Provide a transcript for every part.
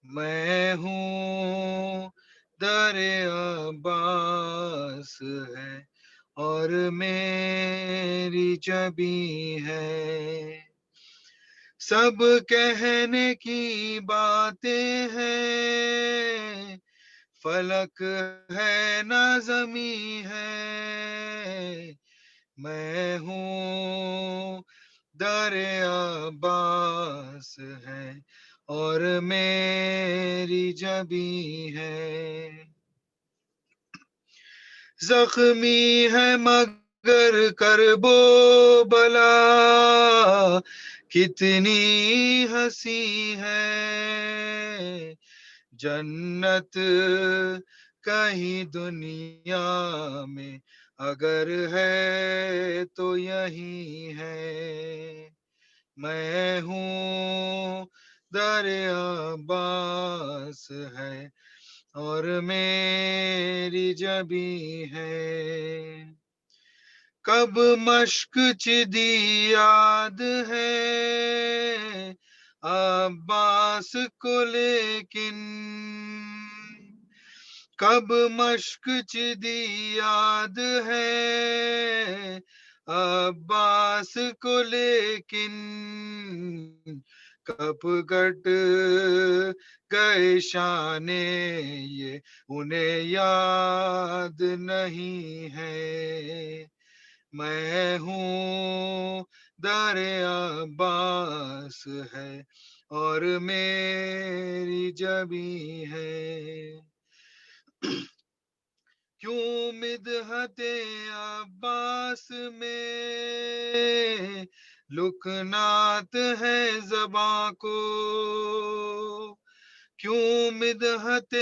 میں ہوں در عباس ہے اور میری جبی ہے. سب کہنے کی باتیں ہیں، فلک ہے نہ زمیں ہے. میں ہوں در عباس ہے اور میری جبی ہے. زخمی ہے مگر کربو بلا کتنی ہنسی ہے. جنت کہیں دنیا میں اگر ہے تو یہی ہے. میں ہوں در عباس ہے اور میری جبی ہے. کب مشق چدی یاد ہے عباس کو لیکن، کب مشق چدی یاد ہے عباس کو لیکن، کب گٹ گئے شانے یہ انہیں یاد نہیں ہے. میں ہوں در عباس ہے اور میری جبی ہے. کیوں مدحت عباس میں لکنات ہے زباں کو، کیوں مدحت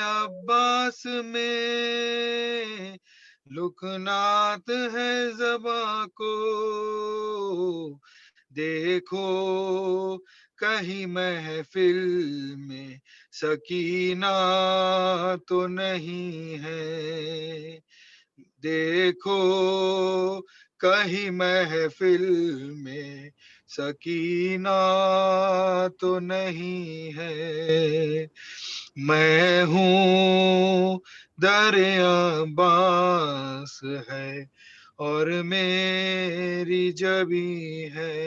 عباس میں لکنات ہے زباں کو. دیکھو کہیں محفل میں سکینہ تو نہیں ہے. دیکھو کہیں محفل میں سکینہ تو نہیں ہے. میں ہوں در عباس ہے اور میری جبی ہے.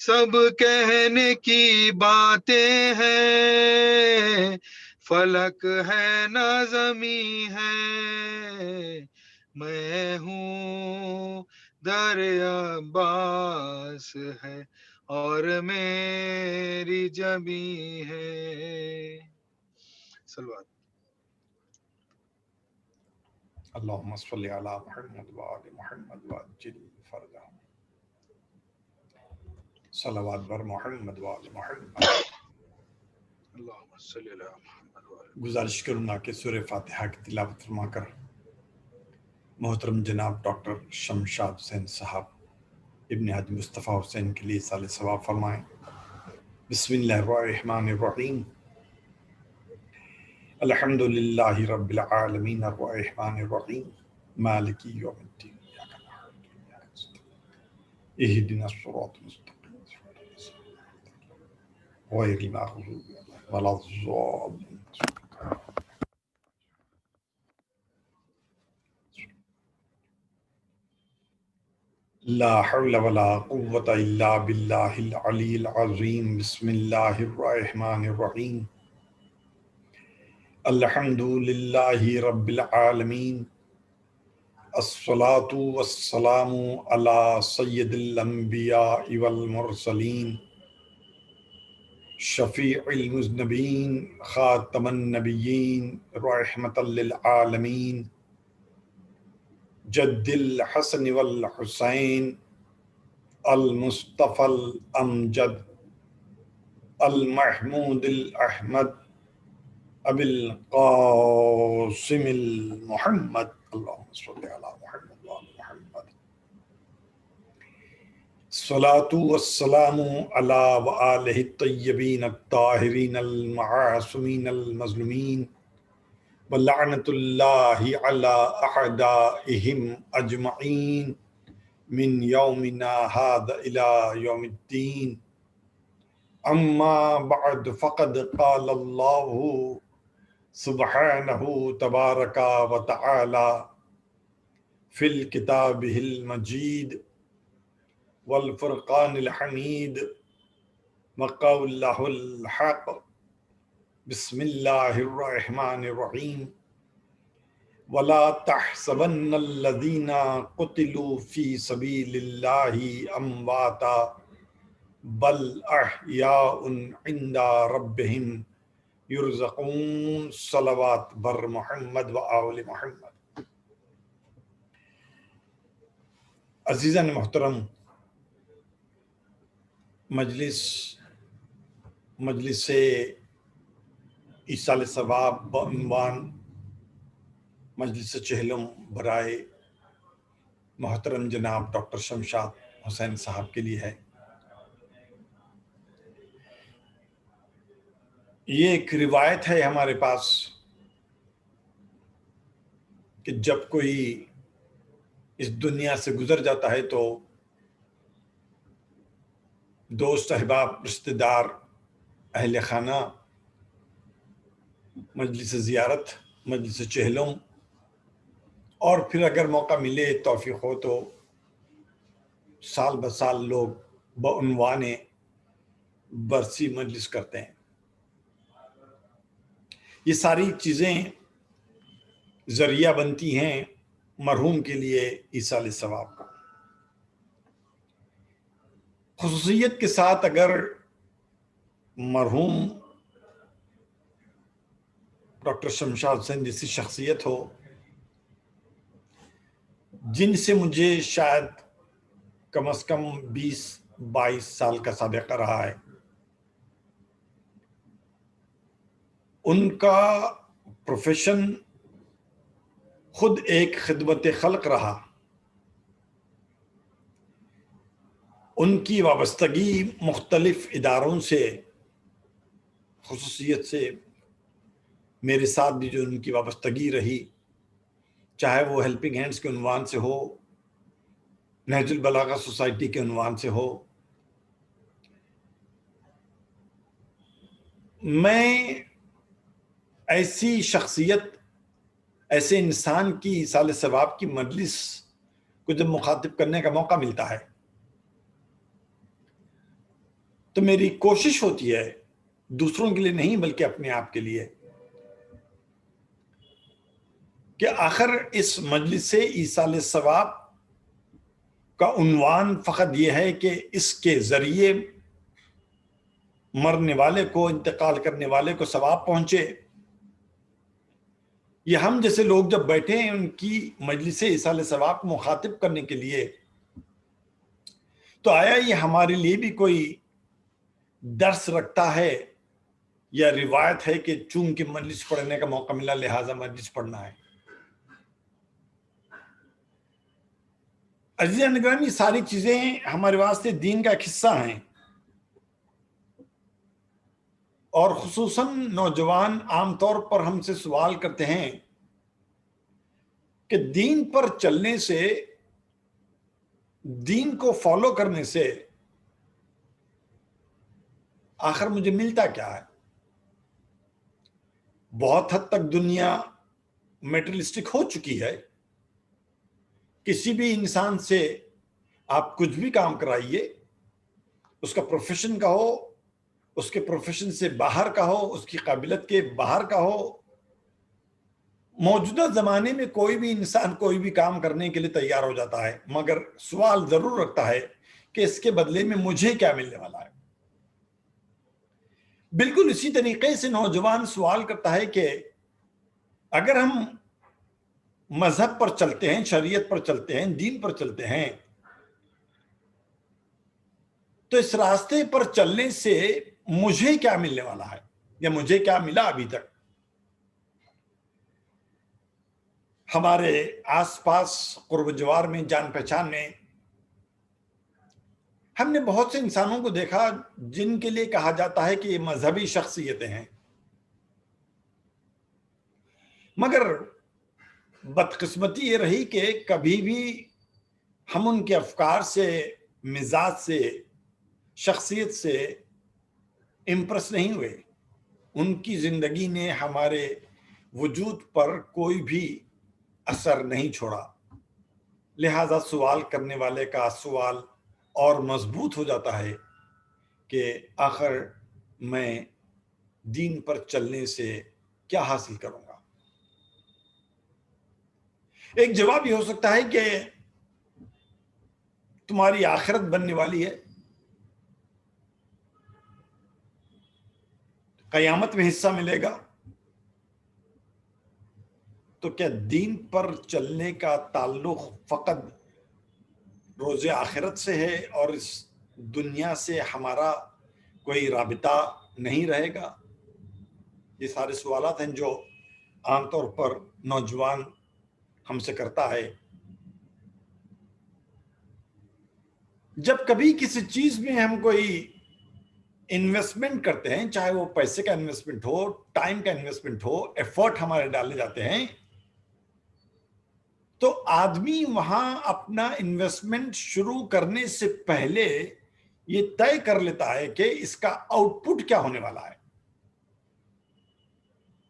سب کہنے کی باتیں ہیں، فلک ہے نہ زمیں ہے. میں ہوں در عباس ہے اور میری جبی ہے. صلوات. اللهم صل على محمد وآل محمد وعجل فرجهم. صلوات بر محمد وآل محمد. اللهم صل علی محمد وعلی. گزارش کروں گا کہ سورہ فاتحہ کی تلاوت فرما کر محترم جناب ڈاکٹر شمشاد حسین صاحب ابن حاجی مصطفیٰ حسین کے لیے سال ثواب فرمائیں. بسم اللہ الرحمن الرحیم. الحمد للہ رب العالمین الرحمن الرحیم مالک یوم الدین اہدنا الصراط المستقیم غیر المغضوب علیہم ولا الضالین. لا حول ولا قوة الا باللہ العلی العظیم. بسم اللہ الرحمن الرحیم. الحمد للہ رب العالمین. الصلاة والسلام علی سید الانبیاء والمرسلین شفیع المذنبین خاتم النبیین رحمۃ للعالمین جد الحسن والحسین المصطفى الامجد المحمود الاحمد ابی القاسم المحمد. اللهم صل علی محمد وآل محمد. الصلاة والسلام علی وآلہ الطیبین الطاہرین المعصومین المظلومین ولعنۃ اللہ علی اعدائہم اجمعین من یومنا ھذا الی یوم الدین. أما بعد فقد قال الله سبحانه تبارك وتعالى في الكتاب المجيد والفرقان الحميد وقوله الحق بسم الله الرحمن الرحيم ولا تحسبن الذين قتلوا في سبيل الله أمواتا بل احیاء عند ربهم یرزقون صلوات بر محمد و آل محمد۔ عزیزان محترم، مجلس ایصال ثواب بعنوان مجلس چہلم برائے محترم جناب ڈاکٹر شمشاد حسین صاحب کے لیے ہے۔ یہ ایک روایت ہے ہمارے پاس کہ جب کوئی اس دنیا سے گزر جاتا ہے تو دوست احباب، رشتہ دار، اہل خانہ مجلس زیارت، مجلس چہلم، اور پھر اگر موقع ملے، توفیق ہو تو سال بسال لوگ بعنوان برسی مجلس کرتے ہیں۔ یہ ساری چیزیں ذریعہ بنتی ہیں مرحوم کے لیے ایصال ثواب کا۔ خصوصیت کے ساتھ اگر مرحوم ڈاکٹر شمشاد حسین جیسی شخصیت ہو جن سے مجھے شاید کم از کم 20-22 سال کا سابقہ رہا ہے، ان کا پروفیشن خود ایک خدمت خلق رہا، ان کی وابستگی مختلف اداروں سے، خصوصیت سے میرے ساتھ بھی جو ان کی وابستگی رہی، چاہے وہ ہیلپنگ ہینڈز کے عنوان سے ہو، نہج البلاغہ سوسائٹی کے عنوان سے ہو، میں ایسی شخصیت، ایسے انسان کی ایصال ثواب کی مجلس کو جب مخاطب کرنے کا موقع ملتا ہے تو میری کوشش ہوتی ہے، دوسروں کے لیے نہیں بلکہ اپنے آپ کے لیے، کہ آخر اس مجلس ایصال ثواب کا عنوان فقط یہ ہے کہ اس کے ذریعے مرنے والے کو، انتقال کرنے والے کو ثواب پہنچے۔ یہ ہم جیسے لوگ جب بیٹھے ہیں ان کی مجلس ایصال ثواب کو مخاطب کرنے کے لیے، تو آیا یہ ہمارے لیے بھی کوئی درس رکھتا ہے یا روایت ہے کہ چونکہ مجلس پڑھنے کا موقع ملا لہٰذا مجلس پڑھنا ہے؟ عزیزان گرامی، یہ ساری چیزیں ہمارے واسطے دین کا ایک حصہ ہیں، اور خصوصاً نوجوان عام طور پر ہم سے سوال کرتے ہیں کہ دین پر چلنے سے، دین کو فالو کرنے سے آخر مجھے ملتا کیا ہے؟ بہت حد تک دنیا میٹریلسٹک ہو چکی ہے، کسی بھی انسان سے آپ کچھ بھی کام کرائیے، اس کا پروفیشن کا ہو، اس کے پروفیشن سے باہر کا ہو، اس کی قابلیت کے باہر کا ہو، موجودہ زمانے میں کوئی بھی انسان کوئی بھی کام کرنے کے لیے تیار ہو جاتا ہے، مگر سوال ضرور رکھتا ہے کہ اس کے بدلے میں مجھے کیا ملنے والا ہے۔ بالکل اسی طریقے سے نوجوان سوال کرتا ہے کہ اگر ہم مذہب پر چلتے ہیں، شریعت پر چلتے ہیں، دین پر چلتے ہیں، تو اس راستے پر چلنے سے مجھے کیا ملنے والا ہے یا مجھے کیا ملا ابھی تک؟ ہمارے آس پاس قرب جوار میں، جان پہچان میں ہم نے بہت سے انسانوں کو دیکھا جن کے لیے کہا جاتا ہے کہ یہ مذہبی شخصیتیں ہیں، مگر بدقسمتی یہ رہی کہ کبھی بھی ہم ان کے افکار سے، مزاج سے، شخصیت سے امپریس نہیں ہوئے، ان کی زندگی نے ہمارے وجود پر کوئی بھی اثر نہیں چھوڑا، لہذا سوال کرنے والے کا سوال اور مضبوط ہو جاتا ہے کہ آخر میں دین پر چلنے سے کیا حاصل کروں گا۔ ایک جواب یہ ہو سکتا ہے کہ تمہاری آخرت بننے والی ہے، قیامت میں حصہ ملے گا، تو کیا دین پر چلنے کا تعلق فقط روز آخرت سے ہے اور اس دنیا سے ہمارا کوئی رابطہ نہیں رہے گا؟ یہ سارے سوالات ہیں جو عام طور پر نوجوان ہم سے کرتا ہے۔ جب کبھی کسی چیز میں ہم کوئی انویسٹمنٹ کرتے ہیں، چاہے وہ پیسے کا انویسٹمنٹ ہو، ٹائم کا انویسٹمنٹ ہو، ایفرٹ ہمارے ڈالے جاتے ہیں، تو آدمی وہاں اپنا انویسٹمنٹ شروع کرنے سے پہلے یہ طے کر لیتا ہے کہ اس کا آؤٹ پٹ کیا ہونے والا ہے،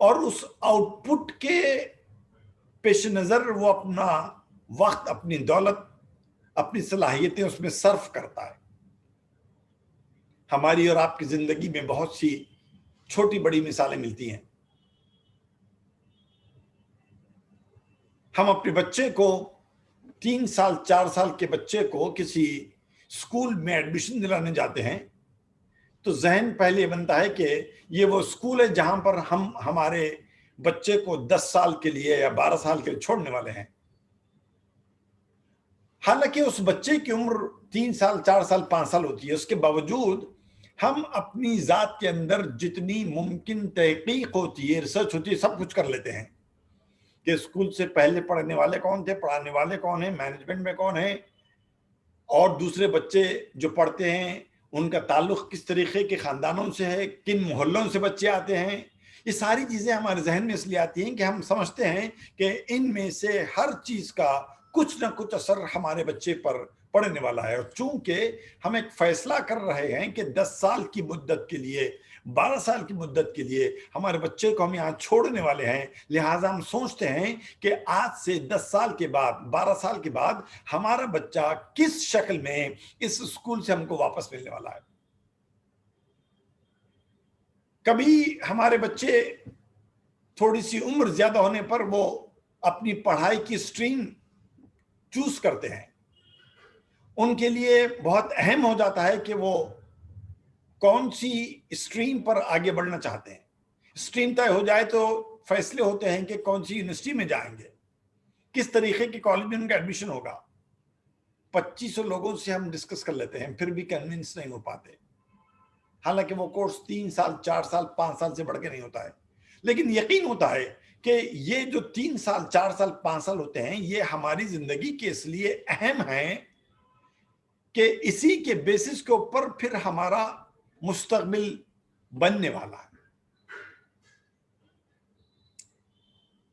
اور اس آؤٹ پٹ کے پیش نظر وہ اپنا وقت، اپنی دولت، اپنی صلاحیتیں اس میں صرف کرتا ہے۔ ہماری اور آپ کی زندگی میں بہت سی چھوٹی بڑی مثالیں ملتی ہیں۔ ہم اپنے بچے کو 3 سال 4 سال کے بچے کو کسی اسکول میں ایڈمیشن دلانے جاتے ہیں تو ذہن پہلے یہ بنتا ہے کہ یہ وہ اسکول ہے جہاں پر ہم ہمارے بچے کو 10 سال کے لیے یا 12 سال کے لیے چھوڑنے والے ہیں۔ حالانکہ اس بچے کی عمر 3 سال 4 سال 5 سال ہوتی ہے، اس کے باوجود ہم اپنی ذات کے اندر جتنی ممکن تحقیق ہوتی ہے، ریسرچ ہوتی ہے، سب کچھ کر لیتے ہیں کہ اسکول سے پہلے پڑھنے والے کون تھے، پڑھانے والے کون ہیں، مینجمنٹ میں کون ہیں، اور دوسرے بچے جو پڑھتے ہیں ان کا تعلق کس طریقے کے خاندانوں سے ہے، کن محلوں سے بچے آتے ہیں۔ یہ ساری چیزیں ہمارے ذہن میں اس لیے آتی ہیں کہ ہم سمجھتے ہیں کہ ان میں سے ہر چیز کا کچھ نہ کچھ اثر ہمارے بچے پر پڑنے والا ہے، اور چونکہ ہم ایک فیصلہ کر رہے ہیں کہ 10 سال کی مدت کے لیے، 12 سال کی مدت کے لیے ہمارے بچے کو ہم یہاں چھوڑنے والے ہیں، لہٰذا ہم سوچتے ہیں کہ آج سے 10 سال کے بعد، 12 سال کے بعد ہمارا بچہ کس شکل میں اس اسکول سے ہم کو واپس ملنے والا ہے۔ کبھی ہمارے بچے تھوڑی سی عمر زیادہ ہونے پر وہ اپنی پڑھائی کی سٹریم چوز کرتے ہیں، ان کے لیے بہت اہم ہو جاتا ہے کہ وہ کون سی اسٹریم پر آگے بڑھنا چاہتے ہیں۔ اسٹریم طے ہو جائے تو فیصلے ہوتے ہیں کہ کون سی یونیورسٹی میں جائیں گے، کس طریقے کے کالج میں ان کا ایڈمیشن ہوگا۔ 2500 لوگوں سے ہم ڈسکس کر لیتے ہیں، پھر بھی کنونس نہیں ہو پاتے، حالانکہ وہ کورس 3 سال 4 سال 5 سال سے بڑھ کے نہیں ہوتا ہے۔ لیکن یقین ہوتا ہے کہ یہ جو 3 سال 4 سال 5 سال ہوتے ہیں، یہ ہماری زندگی کے اس لیے اہم ہیں کہ اسی کے بیسس کے اوپر پھر ہمارا مستقبل بننے والا ہے۔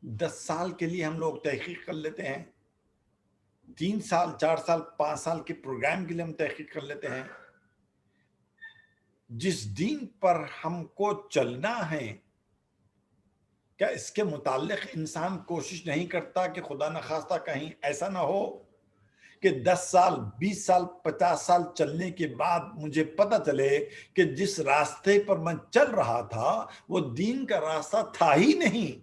10 سال کے لیے ہم لوگ تحقیق کر لیتے ہیں، 3 سال 4 سال 5 سال کے پروگرام کے لیے ہم تحقیق کر لیتے ہیں۔ جس دین پر ہم کو چلنا ہے، کیا اس کے متعلق انسان کوشش نہیں کرتا کہ خدا نخواستہ کہیں ایسا نہ ہو کہ 10 سال 20 سال 50 سال چلنے کے بعد مجھے پتہ چلے کہ جس راستے پر میں چل رہا تھا وہ دین کا راستہ تھا ہی نہیں،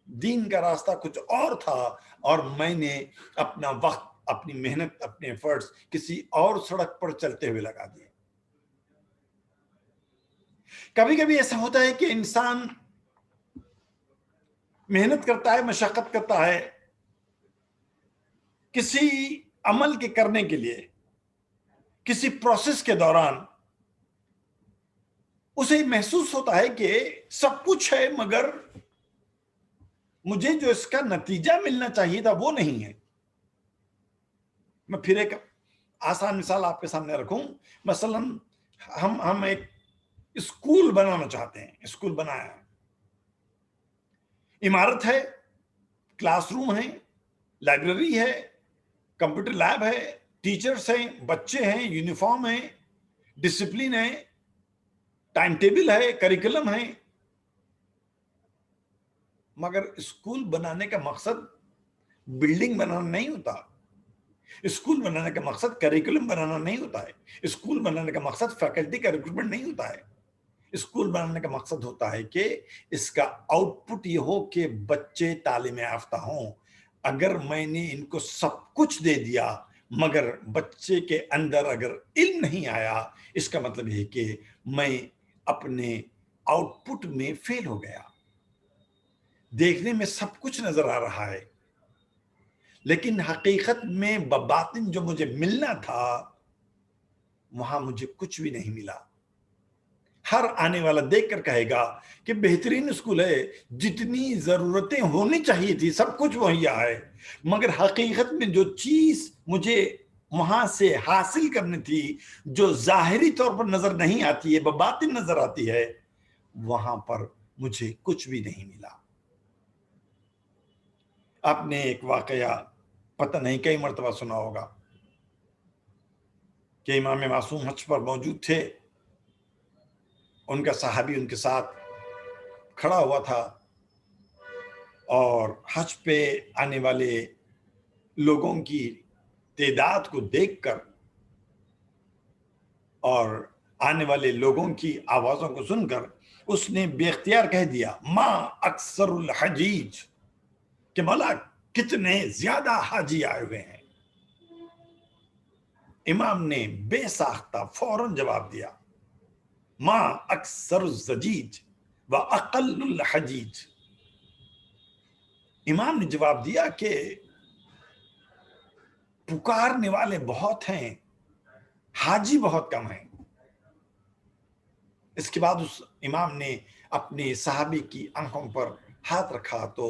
دین کا راستہ کچھ اور تھا، اور میں نے اپنا وقت، اپنی محنت، اپنے ایفرٹس کسی اور سڑک پر چلتے ہوئے لگا دیے۔ کبھی کبھی ایسا ہوتا ہے کہ انسان محنت کرتا ہے، مشقت کرتا ہے کسی عمل کے کرنے کے لیے، کسی پروسیس کے دوران اسے محسوس ہوتا ہے کہ سب کچھ ہے مگر مجھے جو اس کا نتیجہ ملنا چاہیے تھا وہ نہیں ہے۔ میں پھر ایک آسان مثال آپ کے سامنے رکھوں، مثلا ہم ایک اسکول بنانا چاہتے ہیں، اسکول بنایا ہے، عمارت ہے، کلاس روم ہے، لائبریری ہے، کمپیوٹر لیب ہے، ٹیچرز ہیں، بچے ہیں، یونیفارم ہیں، ڈسپلن ہے، ٹائم ٹیبل ہے، کریکولم ہے، مگر اسکول بنانے کا مقصد بلڈنگ بنانا نہیں ہوتا. اسکول بنانے کا مقصد کریکولم بنانا نہیں ہوتا ہے. اسکول بنانے کا مقصد فیکلٹی کا ریکروٹمنٹ نہیں ہوتا ہے. اسکول بنانے کا مقصد ہوتا ہے کہ اس کا آؤٹ پٹ یہ ہو کہ بچے تعلیم یافتہ ہوں. اگر میں نے ان کو سب کچھ دے دیا مگر بچے کے اندر اگر علم نہیں آیا، اس کا مطلب یہ کہ میں اپنے آؤٹ پٹ میں فیل ہو گیا. دیکھنے میں سب کچھ نظر آ رہا ہے لیکن حقیقت میں بباطن جو مجھے ملنا تھا وہاں مجھے کچھ بھی نہیں ملا. ہر آنے والا دیکھ کر کہے گا کہ بہترین اسکول ہے، جتنی ضرورتیں ہونی چاہیے تھی سب کچھ مہیا ہے، مگر حقیقت میں جو چیز مجھے وہاں سے حاصل کرنی تھی، جو ظاہری طور پر نظر نہیں آتی ہے، بباطن نظر آتی ہے، وہاں پر مجھے کچھ بھی نہیں ملا. آپ نے ایک واقعہ پتہ نہیں کئی مرتبہ سنا ہوگا کہ امام معصوم حج پر موجود تھے. ان کا صحابی ان کے ساتھ کھڑا ہوا تھا اور حج پہ آنے والے لوگوں کی تعداد کو دیکھ کر اور آنے والے لوگوں کی آوازوں کو سن کر اس نے بے اختیار کہہ دیا ما اکثر الحجیج، کہ مولا کتنے زیادہ حاجی آئے ہوئے ہیں. امام نے بے ساختہ فوراً جواب دیا ما اکثر الزجیج و اقل الحجیج. امام نے جواب دیا کہ پکارنے والے بہت ہیں، حاجی بہت کم ہیں. اس کے بعد اس امام نے اپنے صحابی کی آنکھوں پر ہاتھ رکھا تو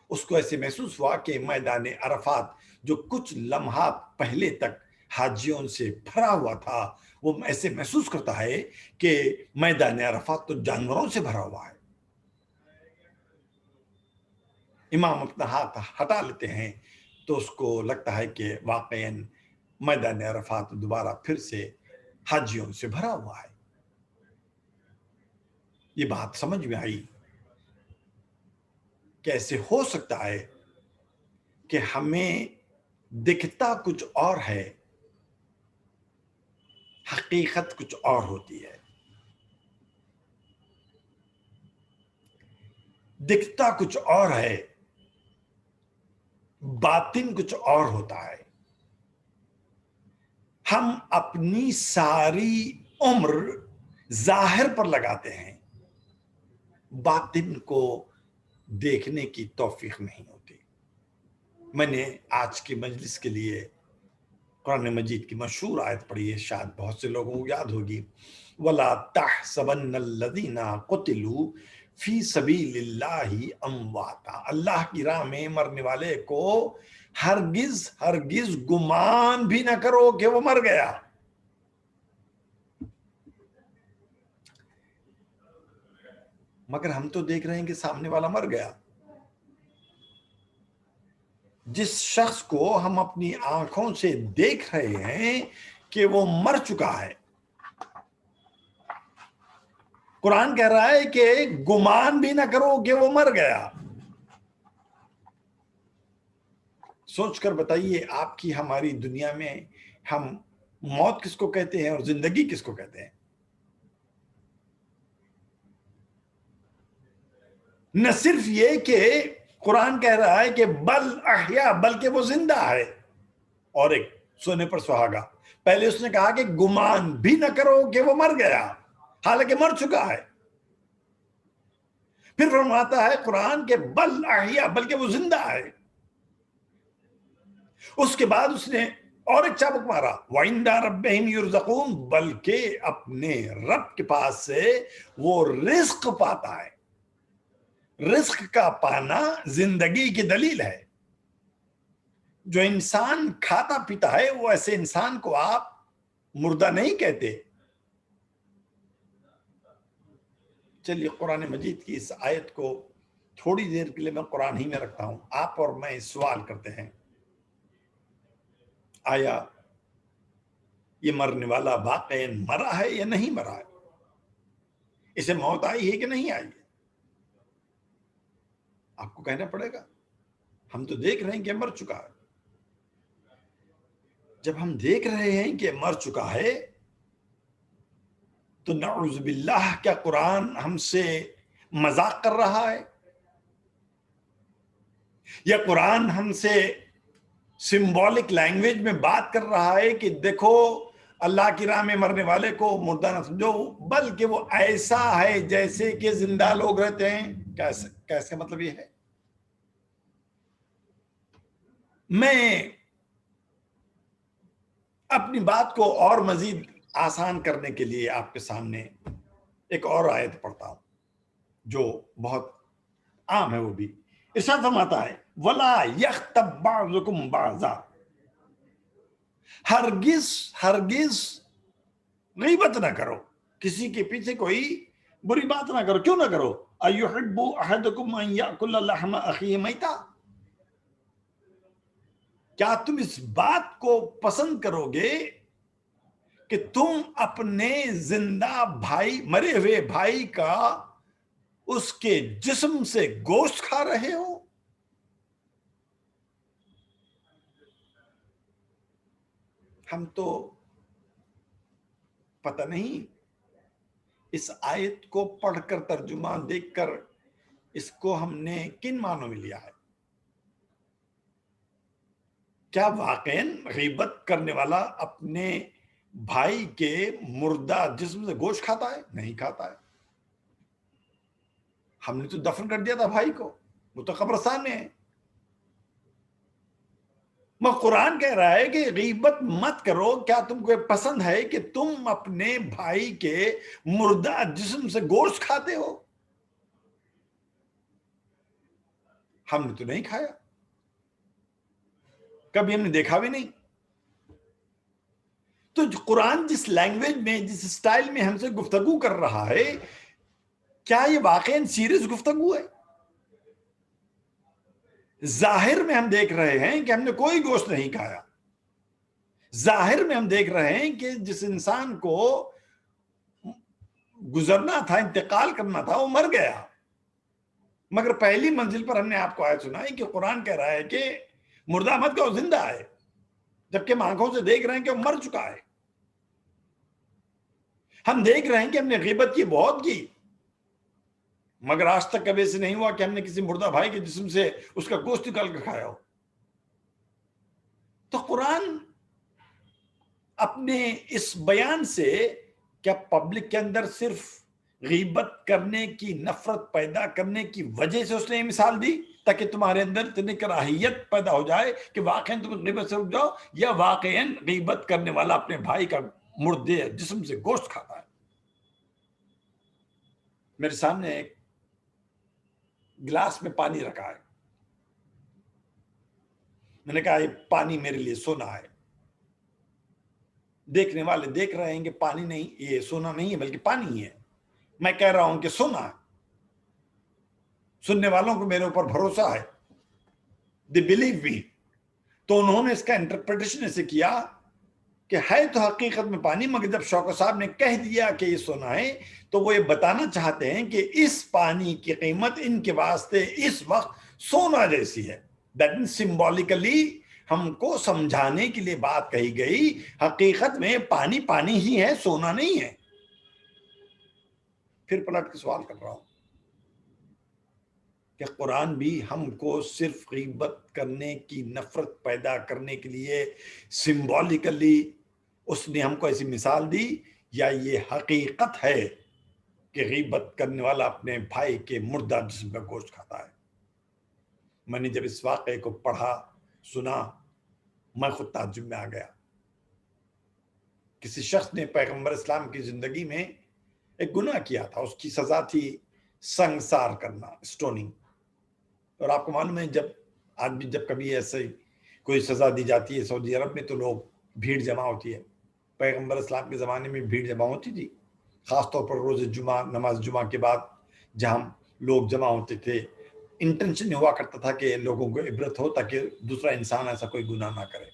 اس کو ایسے محسوس ہوا کہ میدان عرفات جو کچھ لمحات پہلے تک حاجیوں سے بھرا ہوا تھا، وہ ایسے محسوس کرتا ہے کہ میدان عرفات تو جانوروں سے بھرا ہوا ہے. امام اپنا ہاتھ ہٹا لیتے ہیں تو اس کو لگتا ہے کہ واقعاً میدان عرفات دوبارہ پھر سے حاجیوں سے بھرا ہوا ہے. یہ بات سمجھ میں آئی کہ ایسے ہو سکتا ہے کہ ہمیں دکھتا کچھ اور ہے، حقیقت کچھ اور ہوتی ہے. دکھتا کچھ اور ہے، باطن کچھ اور ہوتا ہے. ہم اپنی ساری عمر ظاہر پر لگاتے ہیں، باطن کو دیکھنے کی توفیق نہیں ہوتی. میں نے آج کی مجلس کے لیے قرآن مجید کی مشہور آیت پڑھی ہے، شاید بہت سے لوگوں کو یاد ہوگی وَلَا تَحْسَبَنَّ الَّذِينَ قُتِلُوا فِي سَبِيلِ اللَّهِ أَمْوَاتًا. اللہ کی راہ میں مرنے والے کو ہرگز گمان بھی نہ کرو کہ وہ مر گیا. مگر ہم تو دیکھ رہے ہیں کہ سامنے والا مر گیا. جس شخص کو ہم اپنی آنکھوں سے دیکھ رہے ہیں کہ وہ مر چکا ہے، قرآن کہہ رہا ہے کہ گمان بھی نہ کرو کہ وہ مر گیا. سوچ کر بتائیے آپ کی ہماری دنیا میں ہم موت کس کو کہتے ہیں اور زندگی کس کو کہتے ہیں؟ نہ صرف یہ کہ قرآن کہہ رہا ہے کہ بل احیا، بلکہ وہ زندہ ہے. اور ایک سونے پر سہاگا، پہلے اس نے کہا کہ گمان بھی نہ کرو کہ وہ مر گیا، حالانکہ مر چکا ہے. پھر فرماتا ہے قرآن کے بل احیا، بلکہ وہ زندہ ہے. اس کے بعد اس نے اور ایک چابک مارا وَعِنْدَ رَبِّهِمْ يُرْزَقُونَ، بلکہ اپنے رب کے پاس سے وہ رزق پاتا ہے. رزق کا پانا زندگی کی دلیل ہے. جو انسان کھاتا پیتا ہے وہ ایسے انسان کو آپ مردہ نہیں کہتے. چلیے قرآن مجید کی اس آیت کو تھوڑی دیر کے لیے میں قرآن ہی میں رکھتا ہوں. آپ اور میں سوال کرتے ہیں آیا یہ مرنے والا واقعاً مرا ہے یا نہیں مرا ہے؟ اسے موت آئی ہے کہ نہیں آئی ہے؟ آپ کو کہنا پڑے گا. ہم تو دیکھ رہے ہیں کہ مر چکا ہے. جب ہم دیکھ رہے ہیں کہ مر چکا ہے تو نعوذ باللہ کیا قرآن ہم سے مذاق کر رہا ہے؟ یا قرآن ہم سے سمبولک لینگویج میں بات کر رہا ہے کہ دیکھو اللہ کی راہ میں مرنے والے کو مردہ نہ سمجھو، بلکہ وہ ایسا ہے جیسے کہ زندہ لوگ رہتے ہیں؟ کیسے مطلب یہ ہے؟ میں اپنی بات کو اور مزید آسان کرنے کے لیے آپ کے سامنے ایک اور آیت پڑھتا ہوں جو بہت عام ہے. وہ بھی ارشاد فرماتا ہے وَلَا يَغْتَبْ بَعْضُكُمْ بَعْضًا، ہرگز غیبت نہ کرو، کسی کے پیچھے کوئی بری بات نہ کرو. کیوں نہ کرو؟ أَيُحِبُّ أَحَدُكُمْ أَن يَأْكُلَ لَحْمَ أَخِيهِ مَيْتًا، کیا تم اس بات کو پسند کرو گے کہ تم اپنے زندہ بھائی، مرے ہوئے بھائی کا اس کے جسم سے گوشت کھا رہے ہو؟ ہم تو پتہ نہیں اس آیت کو پڑھ کر ترجمہ دیکھ کر اس کو ہم نے کن معنوں میں لیا ہے. کیا واقعاً غیبت کرنے والا اپنے بھائی کے مردہ جسم سے گوشت کھاتا ہے؟ نہیں کھاتا ہے. ہم نے تو دفن کر دیا تھا بھائی کو، وہ تو قبرستان میں ہے. قرآن کہہ رہا ہے کہ غیبت مت کرو. کیا تم کو پسند ہے کہ تم اپنے بھائی کے مردہ جسم سے گوشت کھاتے ہو؟ ہم نے تو نہیں کھایا، کبھی ہم نے دیکھا بھی نہیں. تو قرآن جس لینگویج میں، جس سٹائل میں ہم سے گفتگو کر رہا ہے، کیا یہ واقعاً سیریس گفتگو ہے؟ ظاہر میں ہم دیکھ رہے ہیں کہ ہم نے کوئی گوشت نہیں کھایا. ظاہر میں ہم دیکھ رہے ہیں کہ جس انسان کو گزرنا تھا، انتقال کرنا تھا، وہ مر گیا. مگر پہلی منزل پر ہم نے آپ کو آیت سنائی کہ قرآن کہہ رہا ہے کہ مردہ مت کا وہ زندہ ہے، جبکہ ہم آنکھوں سے دیکھ رہے ہیں کہ وہ مر چکا ہے. ہم دیکھ رہے ہیں کہ ہم نے غیبت کی بہت کی، مگر آج تک کبھی ایسے نہیں ہوا کہ ہم نے کسی مردہ بھائی کے جسم سے اس کا گوشت نکال کر کھایا ہو. تو قرآن اپنے اس بیان سے کیا پبلک کے اندر صرف غیبت کرنے کی، نفرت پیدا کرنے کی وجہ سے اس نے یہ مثال دی تاکہ تمہارے اندر اتنی کراہیت پیدا ہو جائے کہ واقعاً تم غیبت سے رک جاؤ، یا واقعاً غیبت کرنے والا اپنے بھائی کا مردے جسم سے گوشت کھاتا ہے؟ میرے سامنے ایک گلاس میں پانی رکھا ہے. میں نے کہا یہ پانی میرے لیے سونا ہے. دیکھنے والے دیکھ رہے ہیں کہ پانی نہیں، یہ سونا نہیں ہے بلکہ پانی ہی ہے. میں کہہ رہا ہوں کہ سونا ہے. سننے والوں کو میرے اوپر بھروسہ ہے، they believe me. تو انہوں نے اس کا انٹرپریٹیشن ایسے کیا کہ ہے تو حقیقت میں پانی، مگر جب شوکت صاحب نے کہہ دیا کہ یہ سونا ہے تو وہ یہ بتانا چاہتے ہیں کہ اس پانی کی قیمت ان کے واسطے اس وقت سونا جیسی ہے. دیٹ مینس سمبولیکلی ہم کو سمجھانے کے لیے بات کہی گئی، حقیقت میں پانی پانی ہی ہے، سونا نہیں ہے. پھر پلٹ کے سوال کر رہا ہوں کہ قرآن بھی ہم کو صرف غیبت کرنے کی، نفرت پیدا کرنے کے لیے سمبولیکلی اس نے ہم کو ایسی مثال دی، یا یہ حقیقت ہے کہ غیبت کرنے والا اپنے بھائی کے مردہ جسم کا گوشت کھاتا ہے؟ میں نے جب اس واقعے کو پڑھا، سنا، میں خود تعجب میں آ گیا. کسی شخص نے پیغمبر اسلام کی زندگی میں ایک گناہ کیا تھا، اس کی سزا تھی سنگسار کرنا، اسٹوننگ. اور آپ کو معلوم ہے جب آدمی جب کبھی ایسے کوئی سزا دی جاتی ہے سعودی عرب میں تو لوگ بھیڑ جمع ہوتی ہے. پیغمبر اسلام کے زمانے میں بھیڑ جمع ہوتی تھی، خاص طور پر روز جمعہ، نماز جمعہ کے بعد جہاں لوگ جمع ہوتے تھے. انٹینشن ہوا کرتا تھا کہ لوگوں کو عبرت ہو تاکہ دوسرا انسان ایسا کوئی گناہ نہ کرے.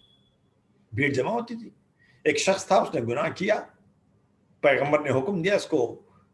بھیڑ جمع ہوتی تھی. ایک شخص تھا، اس نے گناہ کیا، پیغمبر نے حکم دیا اس کو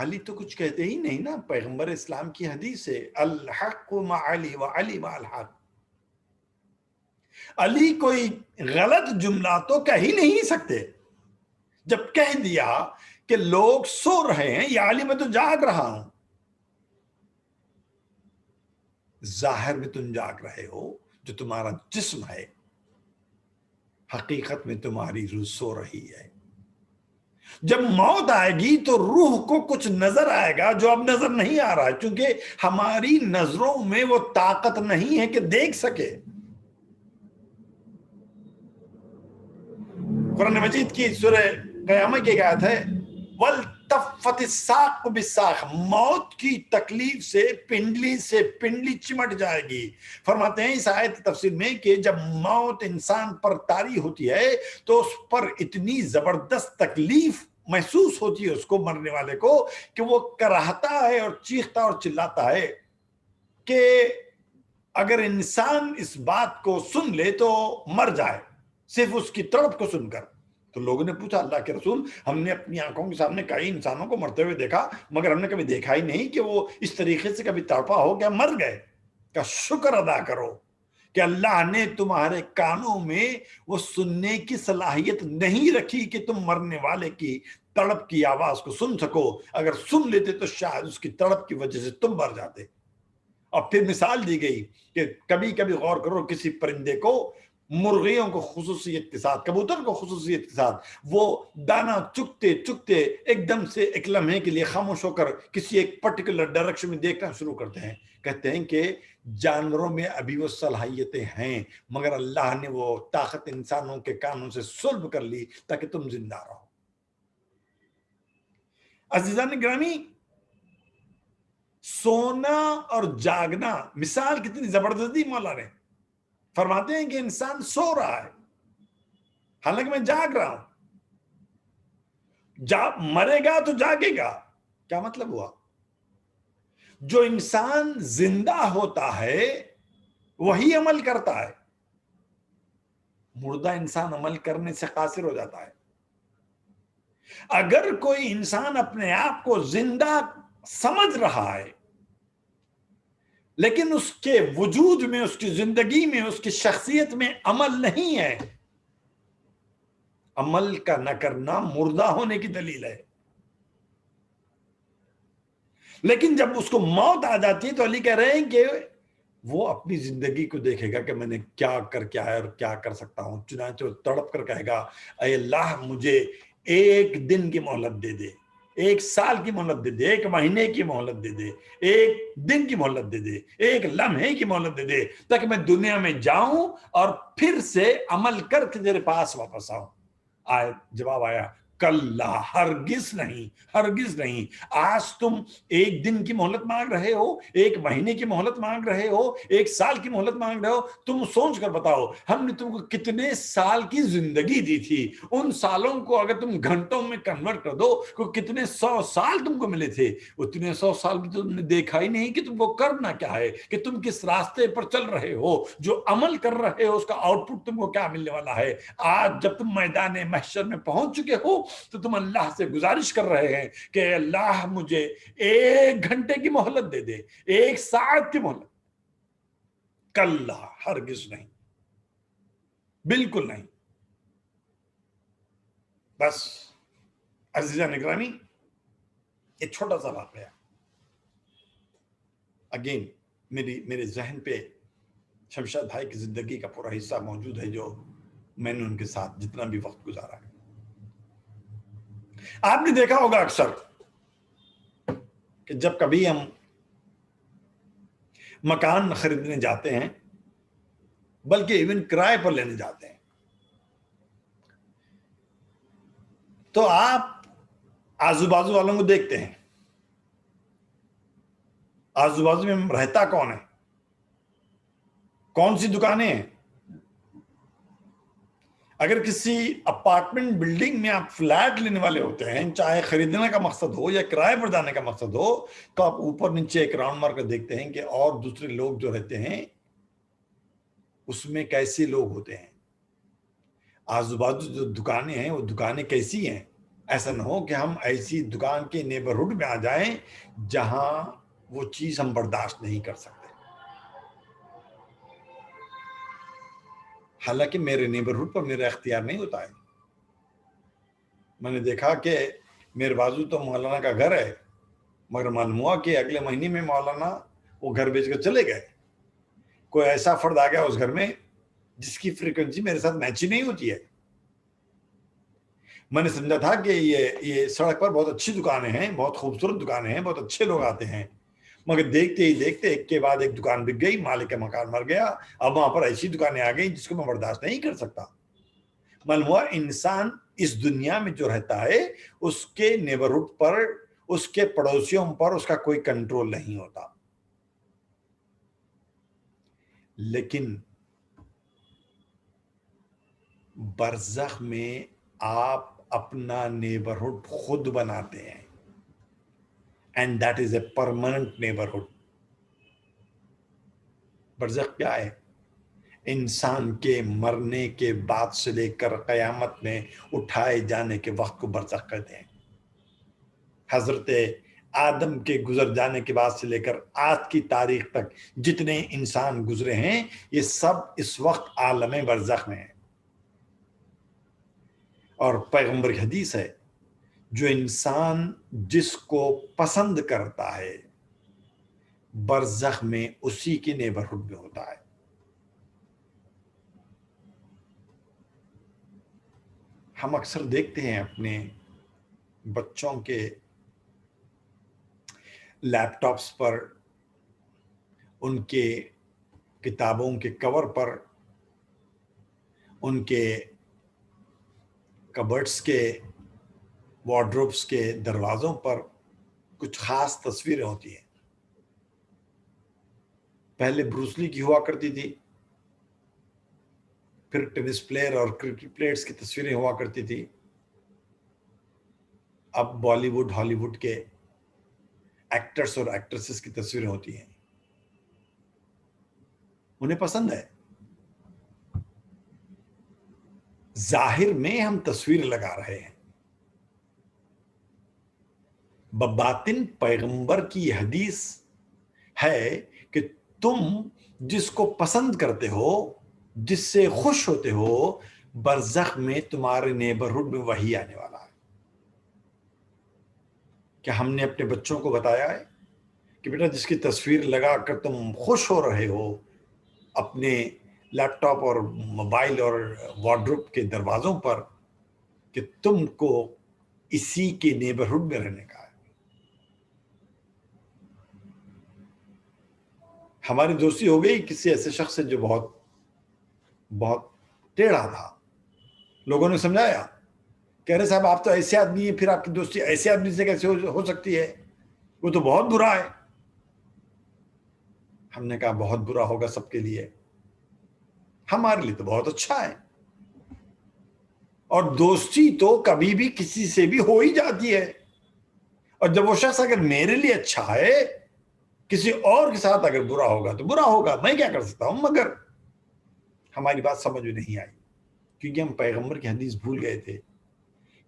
علی تو کچھ کہتے ہی نہیں نا، پیغمبر اسلام کی حدیث ہے الحق مع علی و علی مع الحق. علی کوئی غلط جملہ تو کہہ ہی نہیں سکتے. جب کہہ دیا کہ لوگ سو رہے ہیں، یا علی میں تو جاگ رہا ہوں. ظاہر میں تم جاگ رہے ہو، جو تمہارا جسم ہے، حقیقت میں تمہاری روح سو رہی ہے. جب موت آئے گی تو روح کو کچھ نظر آئے گا جو اب نظر نہیں آ رہا ہے، چونکہ ہماری نظروں میں وہ طاقت نہیں ہے کہ دیکھ سکے. قرآن مجید کی سورہ قیامہ کی آیت ہے وَالْتَفَّتِ السَّاقُ بِالسَّاقِ، موت کی تکلیف سے پنڈلی چمٹ جائے گی. فرماتے ہیں اس آیت کی تفسیر میں کہ جب موت انسان پر طاری ہوتی ہے تو اس پر اتنی زبردست تکلیف محسوس ہوتی ہے اس کو، مرنے والے کو، کہ وہ کراہتا ہے اور چیختا اور چلاتا ہے کہ اگر انسان اس بات کو سن لے تو مر جائے، صرف اس کی تڑپ کو سن کر. تو لوگوں نے پوچھا اللہ کے رسول، ہم نے اپنی آنکھوں کے سامنے کئی انسانوں کو مرتے ہوئے دیکھا، مگر ہم نے کبھی دیکھا ہی نہیں کہ وہ اس طریقے سے کبھی تڑپا ہو، کیا مر گئے؟ کا شکر ادا کرو کہ اللہ نے تمہارے کانوں میں وہ سننے کی صلاحیت نہیں رکھی کہ تم مرنے والے کی تڑپ کی آواز کو سن سکو. اگر سن لیتے تو شاید اس کی تڑپ کی وجہ سے تم مر جاتے. اور پھر مثال دی گئی کہ کبھی کبھی غور کرو، کسی پرندے کو، مرغیوں کو خصوصیت کے ساتھ، کبوتر کو خصوصیت کے ساتھ، وہ دانا چکتے چکتے ایک دم سے ایک لمحے کے لیے خاموش ہو کر کسی ایک پرٹیکولر ڈائریکشن میں دیکھنا شروع کرتے ہیں. کہتے ہیں کہ جانوروں میں ابھی وہ صلاحیتیں ہیں، مگر اللہ نے وہ طاقت انسانوں کے کانوں سے سلب کر لی تاکہ تم زندہ رہو. عزیزان گرامی، سونا اور جاگنا، مثال کتنی زبردست دی مولا نے. فرماتے ہیں کہ انسان سو رہا ہے حالانکہ میں جاگ رہا ہوں. مرے گا تو جاگے گا. کیا مطلب ہوا؟ جو انسان زندہ ہوتا ہے وہی عمل کرتا ہے، مردہ انسان عمل کرنے سے قاصر ہو جاتا ہے. اگر کوئی انسان اپنے آپ کو زندہ سمجھ رہا ہے لیکن اس کے وجود میں، اس کی زندگی میں، اس کی شخصیت میں عمل نہیں ہے، عمل کا نہ کرنا مردہ ہونے کی دلیل ہے. لیکن جب اس کو موت آ جاتی ہے تو علی کہہ رہے ہیں کہ وہ اپنی زندگی کو دیکھے گا کہ میں نے کیا کر کے آیا اور کیا کر سکتا ہوں. چنانچہ وہ تڑپ کر کہے گا اے اللہ مجھے ایک دن کی مہلت دے دے، ایک سال کی مہلت دے دے، ایک مہینے کی مہلت دے دے، ایک دن کی مہلت دے دے، ایک لمحے کی مہلت دے دے، تاکہ میں دنیا میں جاؤں اور پھر سے عمل کر کے تیرے پاس واپس آؤں. جواب آیا کلا، ہرگز نہیں، ہرگز نہیں. آج تم ایک دن کی مہلت مانگ رہے ہو، ایک مہینے کی مہلت مانگ رہے ہو، ایک سال کی مہلت مانگ رہے ہو. تم سوچ کر بتاؤ ہم نے تم کو کتنے سال کی زندگی دی تھی. ان سالوں کو اگر تم گھنٹوں میں کنورٹ کر دو تو کتنے 100 سال تم کو ملے تھے. اتنے 100 سال بھی تم نے دیکھا ہی نہیں کہ تم کو کرنا کیا ہے، کہ تم کس راستے پر چل رہے ہو، جو عمل کر رہے ہو اس کا آؤٹ پٹ تم کو کیا ملنے والا ہے. آج جب تم میدان محشر میں پہنچ چکے ہو تو تم اللہ سے گزارش کر رہے ہیں کہ اللہ مجھے ایک گھنٹے کی مہلت دے دے، ایک ساعت کی مہلت. کلا، ہرگز نہیں، بالکل نہیں. بس عزیزان گرامی، ایک چھوٹا سا واقعہ اگین میرے ذہن پہ شمشاد بھائی کی زندگی کا پورا حصہ موجود ہے، جو میں نے ان کے ساتھ جتنا بھی وقت گزارا ہے. آپ نے دیکھا ہوگا اکثر کہ جب کبھی ہم مکان خریدنے جاتے ہیں، بلکہ ایون کرائے پر لینے جاتے ہیں، تو آپ آزو بازو والوں کو دیکھتے ہیں. آزو بازو میں رہتا کون ہے، کون سی دکانیں ہیں. اگر کسی اپارٹمنٹ بلڈنگ میں آپ فلیٹ لینے والے ہوتے ہیں، چاہے خریدنے کا مقصد ہو یا کرائے پر جانے کا مقصد ہو، تو آپ اوپر نیچے ایک راؤنڈ مار کر دیکھتے ہیں کہ اور دوسرے لوگ جو رہتے ہیں اس میں کیسے لوگ ہوتے ہیں. آزو بازو جو دکانیں ہیں وہ دکانیں کیسی ہیں. ایسا نہ ہو کہ ہم ایسی دکان کے نیبرہڈ میں آ جائیں جہاں وہ چیز ہم برداشت نہیں کر سکتے. حالانکہ میرے نیبرہڈ پر میرا اختیار نہیں ہوتا ہے. میں نے دیکھا کہ میرے بازو تو مولانا کا گھر ہے، مگر معلوم ہوا کہ اگلے مہینے میں مولانا وہ گھر بیچ کر چلے گئے. کوئی ایسا فرد آ گیا اس گھر میں جس کی فریکوینسی میرے ساتھ میچ ہی نہیں ہوتی ہے. میں نے سمجھا تھا کہ یہ سڑک پر بہت اچھی دکانیں ہیں، بہت خوبصورت دکانیں ہیں، بہت اچھے لوگ آتے ہیں، مگر دیکھتے ہی دیکھتے ایک کے بعد ایک دکان بک گئی، مالک کا مکان مر گیا. اب وہاں پر ایسی دکانیں آ گئی جس کو میں برداشت نہیں کر سکتا. معلوم ہوا انسان اس دنیا میں جو رہتا ہے اس کے نیبرہڈ پر، اس کے پڑوسیوں پر اس کا کوئی کنٹرول نہیں ہوتا. لیکن برزخ میں آپ اپنا نیبرہڈ خود بناتے ہیں، and that is a permanent neighbourhood. برزخ کیا ہے؟ انسان کے مرنے کے بعد سے لے کر قیامت میں اٹھائے جانے کے وقت کو برزخ کہتے ہیں. حضرت آدم کے گزر جانے کے بعد سے لے کر آج کی تاریخ تک جتنے انسان گزرے ہیں یہ سب اس وقت عالم برزخ میں ہیں. اور پیغمبر کی حدیث ہے، جو انسان جس کو پسند کرتا ہے برزخ میں اسی کے نیبرہڈ میں ہوتا ہے. ہم اکثر دیکھتے ہیں اپنے بچوں کے لیپ ٹاپس پر، ان کے کتابوں کے کور پر، ان کے کبرڈز کے وارڈروبس کے دروازوں پر کچھ خاص تصویریں ہوتی ہیں. پہلے بروسلی کی ہوا کرتی تھی، پھر ٹینس پلیئر اور کرکٹ پلیئرز کی تصویریں ہوا کرتی تھی، اب بالی ووڈ ہالی ووڈ کے ایکٹرز اور ایکٹریسز کی تصویریں ہوتی ہیں. انہیں پسند ہے. ظاہر میں ہم تصویر لگا رہے ہیں، بباطن پیغمبر کی حدیث ہے کہ تم جس کو پسند کرتے ہو، جس سے خوش ہوتے ہو، برزخ میں تمہارے نیبرہڈ میں وہی آنے والا ہے. کیا ہم نے اپنے بچوں کو بتایا ہے کہ بیٹا جس کی تصویر لگا کر تم خوش ہو رہے ہو اپنے لیپ ٹاپ اور موبائل اور وارڈروب کے دروازوں پر، کہ تم کو اسی کے نیبرہڈ میں رہنے کا ہے؟ ہماری دوستی ہو گئی کسی ایسے شخص سے جو بہت بہت ٹیڑھا تھا. لوگوں نے سمجھایا، کہہ رہے صاحب آپ تو ایسے آدمی ہیں، پھر آپ کی دوستی ایسے آدمی سے کیسے ہو سکتی ہے؟ وہ تو بہت برا ہے. ہم نے کہا بہت برا ہوگا سب کے لیے، ہمارے لیے تو بہت اچھا ہے. اور دوستی تو کبھی بھی کسی سے بھی ہو ہی جاتی ہے. اور جب وہ شخص اگر میرے لیے اچھا ہے، کسی اور کے ساتھ اگر برا ہوگا تو برا ہوگا، میں کیا کر سکتا ہوں. مگر ہماری بات سمجھ میں نہیں آئی، کیونکہ ہم پیغمبر کی حدیث بھول گئے تھے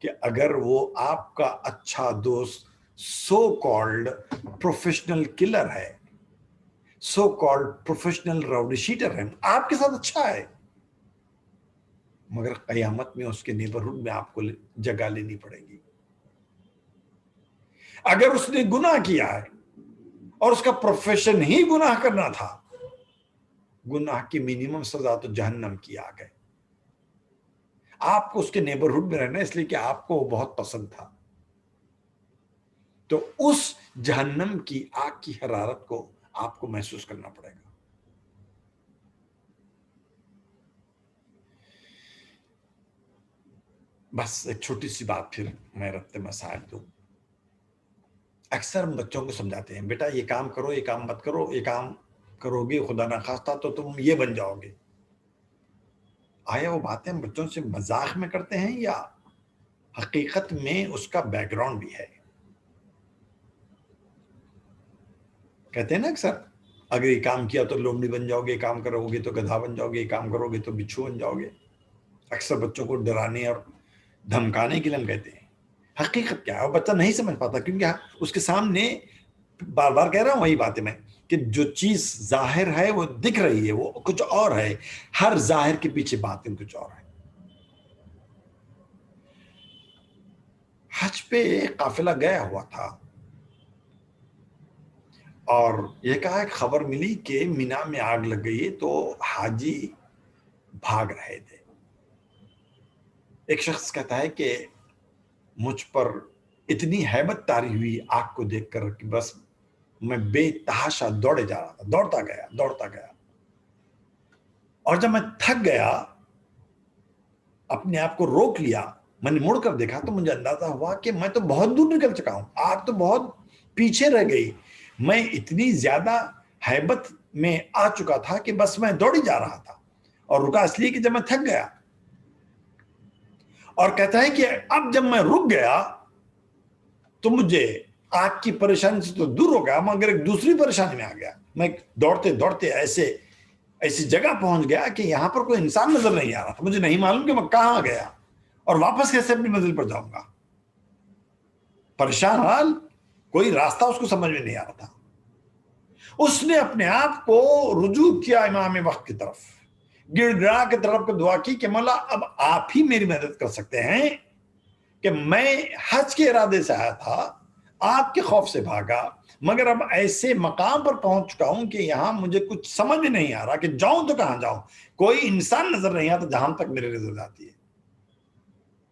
کہ اگر وہ آپ کا اچھا دوست سو کالڈ پروفیشنل کلر ہے، so called professional rowdy sheeter ہے، آپ کے ساتھ اچھا ہے، مگر قیامت میں اس کے نیبرہڈ میں آپ کو جگہ لینی پڑے گی. اگر اس نے گناہ کیا ہے اور اس کا پروفیشن ہی گناہ کرنا تھا، گناہ کی منیمم سزا تو جہنم کی آگ ہے. آپ کو اس کے نیبرہڈ میں رہنا اس لیے کہ آپ کو وہ بہت پسند تھا، تو اس جہنم کی آگ کی حرارت کو آپ کو محسوس کرنا پڑے گا. بس ایک چھوٹی سی بات پھر میں ربط مسائل دوں. اکثر ہم بچوں کو سمجھاتے ہیں، بیٹا یہ کام کرو، یہ کام مت کرو، یہ کام کرو گے خدا نخواستہ تو تم یہ بن جاؤ گے. آیا وہ باتیں ہم بچوں سے مذاق میں کرتے ہیں یا حقیقت میں اس کا بیک گراؤنڈ بھی ہے؟ کہتے ہیں نا اکثر، اگر یہ کام کیا تو لومڑی بن جاؤ گے، کام کرو گے تو گدھا بن جاؤ گے، یہ کام کرو گے تو بچھو بن جاؤ گے. اکثر بچوں کو ڈرانے اور دھمکانے کے لیے ہم کہتے ہیں. حقیقت کیا ہے، اور بچہ نہیں سمجھ پاتا، کیونکہ اس کے سامنے بار بار کہہ رہا ہوں وہی باتیں میں کہ جو چیز ظاہر ہے وہ دکھ رہی ہے، وہ کچھ اور ہے، ہر ظاہر کے پیچھے باطن کچھ اور ہے۔ حج پہ قافلہ گیا ہوا تھا اور یہ کہا ایک خبر ملی کہ مینا میں آگ لگ گئی ہے، تو حاجی بھاگ رہے تھے۔ ایک شخص کہتا ہے کہ مجھ پر اتنی ہیبت طاری ہوئی آگ کو دیکھ کر کہ بس میں بے تحاشا دوڑے جا رہا تھا، دوڑتا گیا، اور جب میں تھک گیا اپنے آپ کو روک لیا، میں نے مڑ کر دیکھا تو مجھے اندازہ ہوا کہ میں تو بہت دور نکل چکا ہوں، آگ تو بہت پیچھے رہ گئی، میں اتنی زیادہ ہیبت میں آ چکا تھا کہ بس میں دوڑی جا رہا تھا، اور رکا اس لیے کہ جب میں تھک گیا۔ اور کہتا ہے کہ اب جب میں رک گیا تو مجھے آگ کی پریشانی سے تو دور ہو گیا، مگر ایک دوسری پریشانی میں آ گیا۔ میں دوڑتے دوڑتے ایسی جگہ پہنچ گیا کہ یہاں پر کوئی انسان نظر نہیں آ رہا تھا، مجھے نہیں معلوم کہ میں کہاں گیا اور واپس کیسے اپنی منزل پر جاؤں گا۔ پریشان حال، کوئی راستہ اس کو سمجھ میں نہیں آ رہا تھا۔ اس نے اپنے آپ کو رجوع کیا امام وقت کی طرف، گڑ گڑا کے طرف کو دعا کی کہ مولا اب آپ ہی میری مدد کر سکتے ہیں کہ میں حج کے ارادے سے آیا تھا، آپ کے خوف سے بھاگا، مگر اب ایسے مقام پر پہنچ چکا ہوں کہ یہاں مجھے کچھ سمجھ میں نہیں آ رہا کہ جاؤں تو کہاں جاؤں، کوئی انسان نظر نہیں آتا جہاں تک میرے نظر آتی ہے۔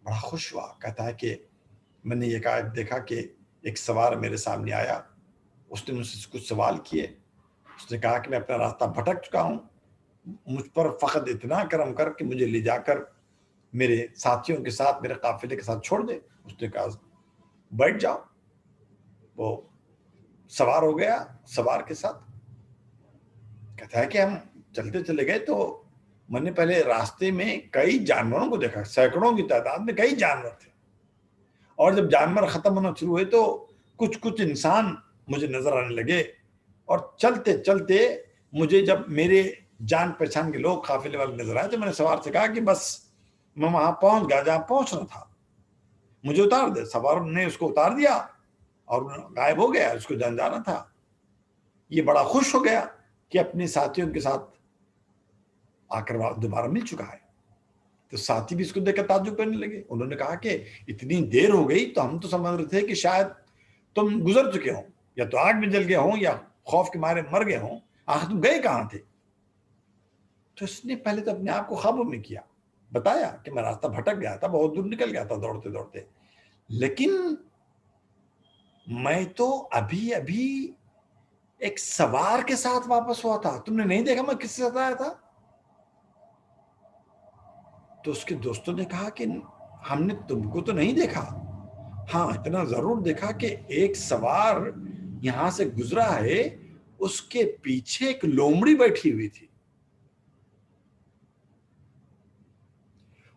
بڑا خوش ہوا، کہتا ہے کہ میں نے یہ دیکھا کہ ایک سوار میرے سامنے آیا، اس نے مجھ سے کچھ سوال کیے، اس نے کہا کہ میں اپنا راستہ بھٹک چکا ہوں، مجھ پر فقط اتنا کرم کر کہ مجھے لے جا کر میرے ساتھیوں کے ساتھ، میرے قافلے کے ساتھ چھوڑ دے۔ اس نے کہا بیٹھ جاؤ۔ وہ سوار ہو گیا سوار کے ساتھ، کہتا ہے کہ ہم چلتے چلے گئے تو میں نے پہلے راستے میں کئی جانوروں کو دیکھا، سینکڑوں کی تعداد میں کئی جانور تھے، اور جب جانور ختم ہونا شروع ہوئے تو کچھ انسان مجھے نظر آنے لگے، اور چلتے چلتے مجھے جب میرے جان پہچان کے لوگ قافلے والے نظر آئے تو میں نے سوار سے کہا کہ بس میں وہاں پہنچ گیا جہاں پہنچنا تھا، مجھے اتار دے۔ سوار نے اس کو اتار دیا اور غائب ہو گیا، اس کو جانا تھا۔ یہ بڑا خوش ہو گیا کہ اپنے ساتھیوں کے ساتھ آ کر دوبارہ مل چکا ہے۔ تو ساتھی بھی اس کو دیکھ کر تعجب کرنے لگے، انہوں نے کہا کہ اتنی دیر ہو گئی تو ہم تو سمجھ رہے تھے کہ شاید تم گزر چکے ہوں، یا تو آگ میں جل گئے ہوں یا خوف کے مارے مر گئے ہوں، آخر تم گئے کہاں تھے؟ تو اس نے پہلے تو اپنے آپ کو خوابوں میں کیا، بتایا کہ میں راستہ بھٹک گیا تھا، بہت دور نکل گیا تھا دوڑتے دوڑتے، لیکن میں تو ابھی ایک سوار کے ساتھ واپس ہوا تھا، تم نے نہیں دیکھا میں کس سے ساتھ آیا تھا؟ تو اس کے دوستوں نے کہا کہ ہم نے تم کو تو نہیں دیکھا، ہاں اتنا ضرور دیکھا کہ ایک سوار یہاں سے گزرا ہے، اس کے پیچھے ایک لومڑی بیٹھی ہوئی تھی،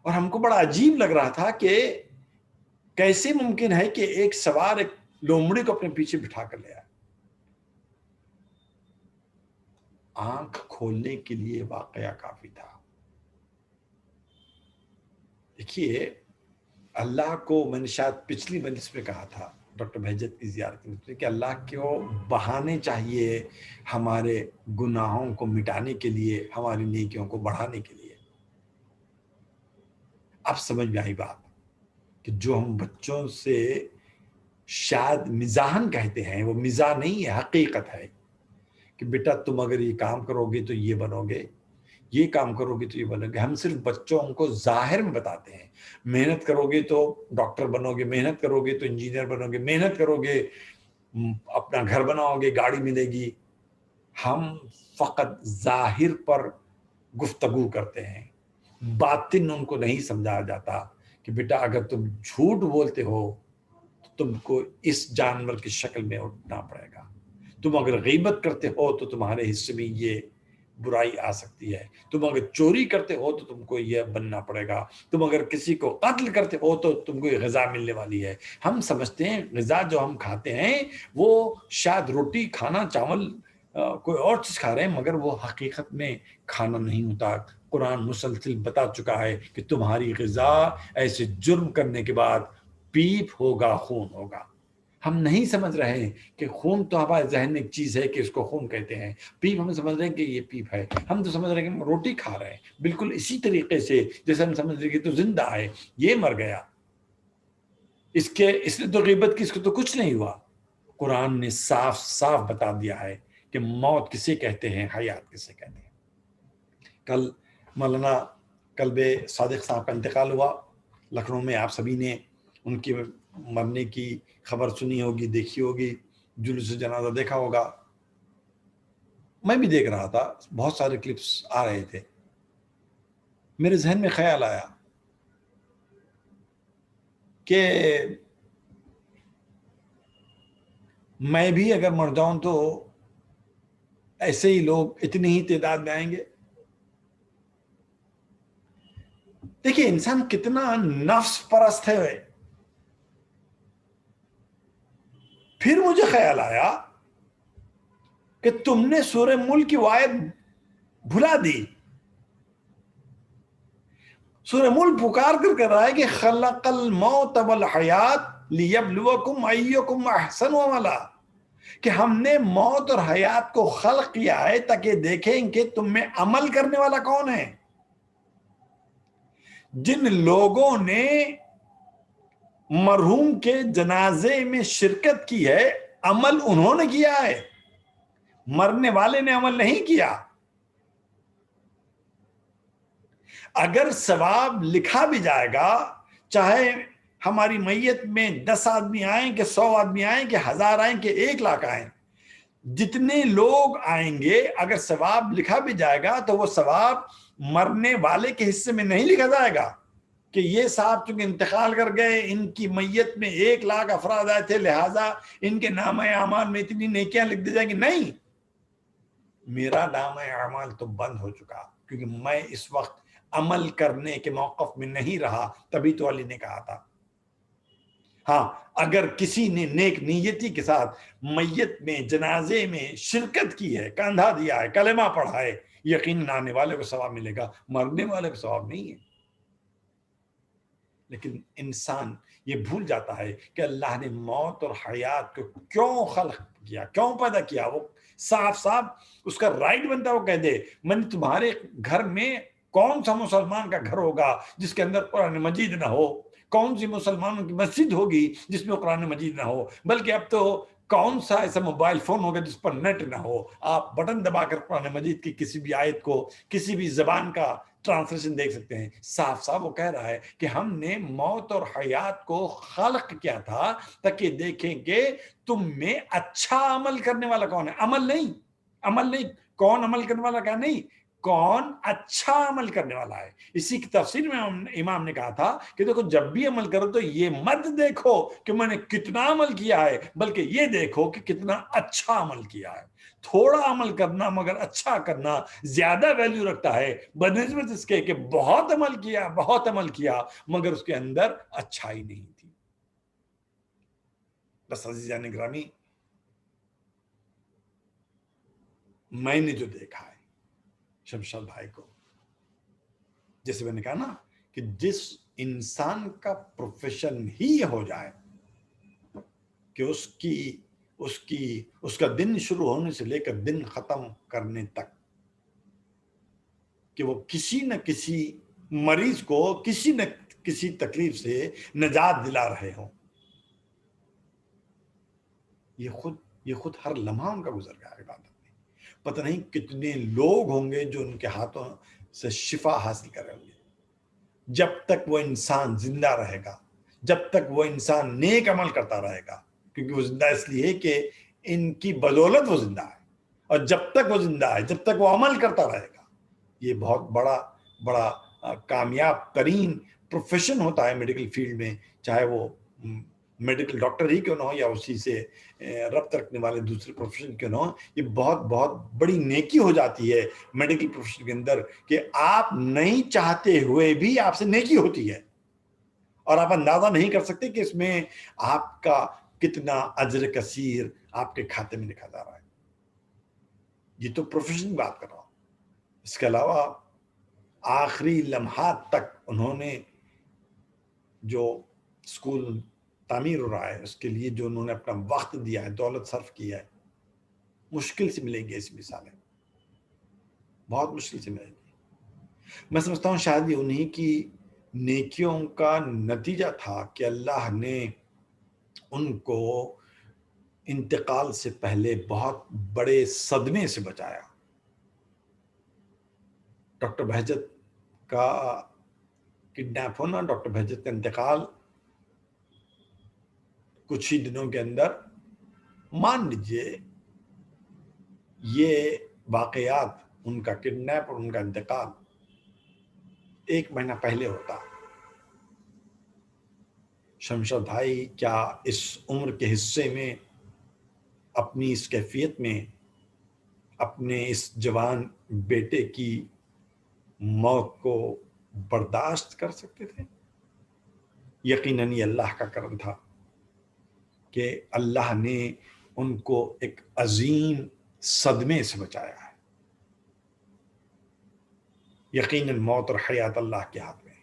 اور ہم کو بڑا عجیب لگ رہا تھا کہ کیسے ممکن ہے کہ ایک سوار ایک لومڑی کو اپنے پیچھے بٹھا کر لے آئے۔ آنکھ کھولنے کے لیے واقعہ کافی تھا۔ دیکھیے، اللہ کو میں نے شاید پچھلی مجلس میں کہا تھا ڈاکٹر بہجت کی زیارت میں کہ اللہ کو بہانے چاہیے ہمارے گناہوں کو مٹانے کے لیے، ہماری نیکیوں کو بڑھانے کے لیے۔ اب سمجھ میں آئی بات کہ جو ہم بچوں سے شاید مزاحن کہتے ہیں وہ مزاح نہیں ہے، حقیقت ہے کہ بیٹا تم اگر یہ کام کرو گے تو یہ بنو گے، یہ کام کرو گے تو یہ بنو گے۔ ہم صرف بچوں کو ظاہر میں بتاتے ہیں، محنت کرو گے تو ڈاکٹر بنو گے، محنت کرو گے تو انجینئر بنو گے، محنت کرو گے اپنا گھر بناؤ گے، گاڑی ملے گی۔ ہم فقط ظاہر پر گفتگو کرتے ہیں، باطن ان کو نہیں سمجھایا جاتا کہ بیٹا اگر تم جھوٹ بولتے ہو تو تم کو اس جانور کی شکل میں اٹھنا پڑے گا، تم اگر غیبت کرتے ہو تو تمہارے حصے میں یہ برائی آ سکتی ہے، تم اگر چوری کرتے ہو تو تم کو یہ بننا پڑے گا، تم اگر کسی کو قتل کرتے ہو تو تم کو یہ غذا ملنے والی ہے۔ ہم سمجھتے ہیں غذا جو ہم کھاتے ہیں وہ شاید روٹی، کھانا، چاول، کوئی اور چیز کھا رہے ہیں، مگر وہ حقیقت میں کھانا نہیں ہوتا۔ قرآن مسلسل بتا چکا ہے کہ تمہاری غذا ایسے جرم کرنے کے بعد پیپ ہوگا خون ہوگا. ہم نہیں سمجھ رہے ہیں کہ خون تو ہمارے ذہن میں ایک چیز ہے کہ اس کو خون کہتے ہیں. پیپ ہم سمجھ رہے ہیں کہ یہ پیپ ہے. ہم تو سمجھ رہے ہیں کہ ہم روٹی کھا رہے ہیں. بالکل اسی طریقے سے جیسے ہم سمجھ رہے ہیں کہ تو زندہ ہے, یہ مر گیا, اس نے تو غیبت کی, اس کو تو کچھ نہیں ہوا. قرآن نے صاف صاف بتا دیا ہے کہ موت کسے کہتے ہیں, حیات کسے کہتے ہیں. کل مولانا قلب صادق صاحب کا انتقال ہوا لکھنؤ میں. آپ سبھی نے ان کی مرنے کی خبر سنی ہوگی, دیکھی ہوگی, جلوس جنازہ دیکھا ہوگا. میں بھی دیکھ رہا تھا, بہت سارے کلپس آ رہے تھے. میرے ذہن میں خیال آیا کہ میں بھی اگر مر جاؤں تو ایسے ہی لوگ اتنی ہی تعداد میں آئیں گے. دیکھیے انسان کتنا نفس پرست ہے. پھر مجھے خیال آیا کہ تم نے سورہ ملک کی آیت بھلا دی. سورہ ملک پکار کر کر رہا ہے کہ خلق الموت والحیات لیبلوکم ایکم احسن عملا, کہ ہم نے موت اور حیات کو خلق کیا ہے تاکہ دیکھیں کہ تم میں عمل کرنے والا کون ہے. جن لوگوں نے مرحوم کے جنازے میں شرکت کی ہے, عمل انہوں نے کیا ہے, مرنے والے نے عمل نہیں کیا. اگر ثواب لکھا بھی جائے گا, چاہے ہماری میت میں 10 آدمی آئیں کہ 100 آدمی آئیں کہ 1000 آئیں کہ 1 لاکھ آئیں, جتنے لوگ آئیں گے اگر ثواب لکھا بھی جائے گا تو وہ ثواب مرنے والے کے حصے میں نہیں لکھا جائے گا کہ یہ صاحب چونکہ انتقال کر گئے, ان کی میت میں 1 لاکھ افراد آئے تھے لہذا ان کے نام اعمال میں اتنی نیکیاں لکھ دی جائیں گی. نہیں, میرا نام اعمال تو بند ہو چکا کیونکہ میں اس وقت عمل کرنے کے موقف میں نہیں رہا. تبھی تو علی نے کہا تھا ہاں اگر کسی نے نیک نیتی کے ساتھ میت میں جنازے میں شرکت کی ہے, کاندھا دیا ہے, کلمہ پڑھا ہے, یقیناً آنے والے کو ثواب ملے گا, مرنے والے کو ثواب نہیں ہے. لیکن انسان یہ بھول جاتا ہے کہ اللہ نے موت اور حیات کو کیوں خلق کیا, کیوں پیدا کیا. وہ صاف صاف اس کا رائٹ بنتا ہے وہ کہہ دے میں نے تمہارے گھر میں کون سا مسلمان کا گھر ہوگا جس کے اندر قرآن مجید نہ ہو, کون سی مسلمانوں کی مسجد ہوگی جس میں قرآن مجید نہ ہو, بلکہ اب تو کون سا ایسا موبائل فون ہوگا جس پر نیٹ نہ ہو. آپ بٹن دبا کر قرآن مجید کی کسی بھی آیت کو کسی بھی زبان کا ٹرانسلیشن دیکھ سکتے ہیں. صاف صاف وہ کہہ رہا ہے کہ ہم نے موت اور حیات کو خلق کیا تھا تاکہ دیکھیں کہ تم میں اچھا عمل کرنے والا کون ہے. عمل نہیں, کون عمل کرنے والا کیا نہیں, کون اچھا عمل کرنے والا ہے. اسی کی تفسیر میں امام نے کہا تھا کہ دیکھو جب بھی عمل کرو تو یہ مت دیکھو کہ میں نے کتنا عمل کیا ہے, بلکہ یہ دیکھو کہ کتنا اچھا عمل کیا ہے. تھوڑا عمل کرنا مگر اچھا کرنا زیادہ ویلیو رکھتا ہے بنسبت اس کے کہ بہت عمل کیا مگر اس کے اندر اچھائی نہیں تھی. بس عزیزان گرامی, میں نے جو دیکھا ہے شمشاد بھائی کو, جیسے میں نے کہا نا کہ جس انسان کا پروفیشن ہی ہو جائے کہ اس کا دن شروع ہونے سے لے کر دن ختم کرنے تک کہ وہ کسی نہ کسی مریض کو کسی نہ کسی تکلیف سے نجات دلا رہے ہوں, یہ خود ہر لمحہ ان کا گزر گیا عبادت میں. پتہ نہیں کتنے لوگ ہوں گے جو ان کے ہاتھوں سے شفا حاصل کر رہے ہوں گے. جب تک وہ انسان زندہ رہے گا, جب تک وہ انسان نیک عمل کرتا رہے گا, کیونکہ وہ زندہ اس لیے کہ ان کی بدولت وہ زندہ ہے, اور جب تک وہ زندہ ہے جب تک وہ عمل کرتا رہے گا. یہ بہت بڑا کامیاب ترین پروفیشن ہوتا ہے میڈیکل فیلڈ میں, چاہے وہ میڈیکل ڈاکٹر ہی کیوں نہ ہو یا اسی سے ربط رکھنے والے دوسرے پروفیشن کیوں نہ ہو. یہ بہت بڑی نیکی ہو جاتی ہے میڈیکل پروفیشن کے اندر کہ آپ نہیں چاہتے ہوئے بھی آپ سے نیکی ہوتی ہے, اور آپ اندازہ نہیں کر سکتے کہ اس میں آپ کا کتنا اجر کثیر آپ کے کھاتے میں لکھا جا رہا ہے. یہ تو پروفیشن کی بات کر رہا ہوں. اس کے علاوہ آخری لمحات تک انہوں نے جو اسکول تعمیر ہو رہا ہے، اس کے لیے جو انہوں نے اپنا وقت دیا ہے، دولت صرف کیا ہے، مشکل سے ملیں گے ایسی مثالیں، بہت مشکل سے ملیں گی۔ میں سمجھتا ہوں شاید یہ انہی کی نیکیوں کا نتیجہ تھا کہ اللہ نے ان کو انتقال سے پہلے بہت بڑے صدمے سے بچایا۔ ڈاکٹر بہجت کا کڈنیپ ہونا، ڈاکٹر بہجت کا انتقال کچھ ہی دنوں کے اندر، مان لیجئے یہ واقعات، ان کا کڈنیپ اور ان کا انتقال 1 مہینہ پہلے ہوتا، شمشاد بھائی کیا اس عمر کے حصے میں، اپنی اس کیفیت میں، اپنے اس جوان بیٹے کی موت کو برداشت کر سکتے تھے؟ یقیناً یہ اللہ کا کرم تھا کہ اللہ نے ان کو ایک عظیم صدمے سے بچایا ہے۔ یقیناً موت اور حیات اللہ کے ہاتھ میں ہے،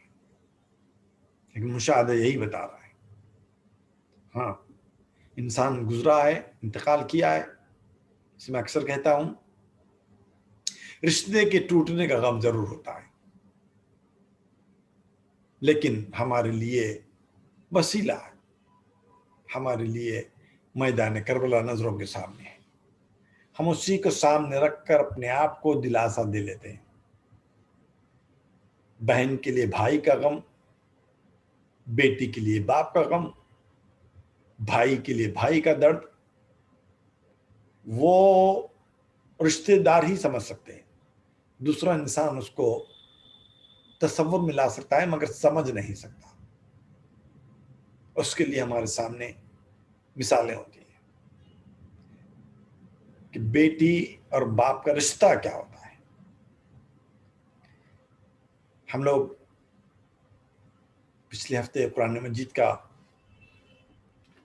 لیکن مشاہدہ یہی بتا رہا ہے۔ ہاں، انسان گزرا ہے، انتقال کیا ہے، اس میں اکثر کہتا ہوں رشتے کے ٹوٹنے کا غم ضرور ہوتا ہے، لیکن ہمارے لیے وسیلہ ہے، ہمارے لیے میدان کربلا نظروں کے سامنے ہے، ہم اسی کو سامنے رکھ کر اپنے آپ کو دلاسا دے لیتے ہیں۔ بہن کے لیے بھائی کا غم، بیٹی کے لیے باپ کا غم، بھائی کے لیے بھائی کا درد، وہ رشتے دار ہی سمجھ سکتے ہیں، دوسرا انسان اس کو تصور میں لا سکتا ہے مگر سمجھ نہیں سکتا۔ اس کے لیے ہمارے سامنے مثالیں ہوتی ہیں کہ بیٹی اور باپ کا رشتہ کیا ہوتا ہے۔ ہم لوگ پچھلے ہفتے قرآن مجید کا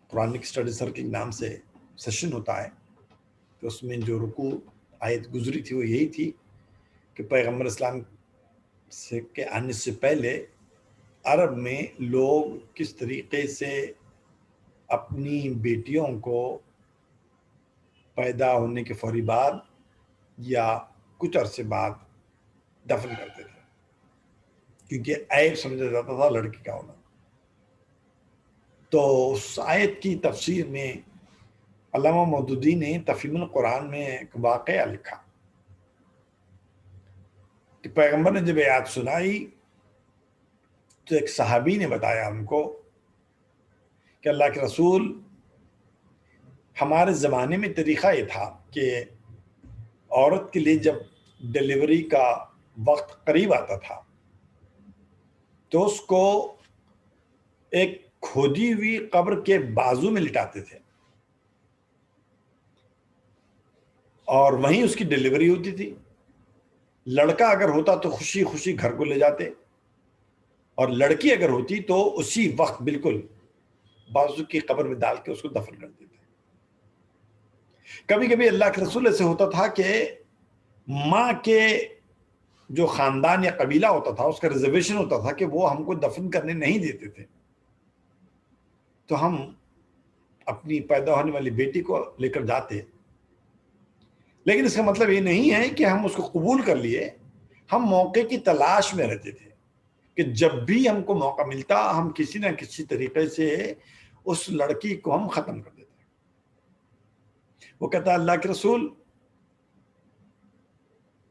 قرآنک اسٹڈی سرکل نام سے سیشن ہوتا ہے، تو اس میں جو رکوع آیت گزری تھی وہ یہی تھی کہ پیغمبر اسلام کے آنے سے پہلے عرب میں لوگ کس طریقے سے اپنی بیٹیوں کو پیدا ہونے کے فوری بعد یا کچھ عرصے بعد دفن کرتے تھے، کیونکہ عیب سمجھا جاتا تھا لڑکی کا ہونا۔ تو اس آیت کی تفسیر میں علامہ مودودی نے تفہیم القرآن میں ایک واقعہ لکھا کہ پیغمبر نے جب آیات سنائی تو ایک صحابی نے بتایا ان کو کہ اللہ کے رسول، ہمارے زمانے میں طریقہ یہ تھا کہ عورت کے لیے جب ڈیلیوری کا وقت قریب آتا تھا تو اس کو ایک کھودی ہوئی قبر کے بازو میں لٹاتے تھے اور وہیں اس کی ڈیلیوری ہوتی تھی۔ لڑکا اگر ہوتا تو خوشی خوشی گھر کو لے جاتے، اور لڑکی اگر ہوتی تو اسی وقت بالکل بازو کی قبر میں ڈال کے اس کو دفن کر دیتے۔ کبھی کبھی اللہ کے رسول سے ہوتا تھا کہ ماں کے جو خاندان یا قبیلہ ہوتا تھا اس کا ریزرویشن ہوتا تھا کہ وہ ہم کو دفن کرنے نہیں دیتے تھے، تو ہم اپنی پیدا ہونے والی بیٹی کو لے کر جاتے، لیکن اس کا مطلب یہ نہیں ہے کہ ہم اس کو قبول کر لیے، ہم موقع کی تلاش میں رہتے تھے کہ جب بھی ہم کو موقع ملتا ہم کسی نہ کسی طریقے سے اس لڑکی کو ہم ختم کر دیتے۔ وہ کہتا اللہ کے رسول،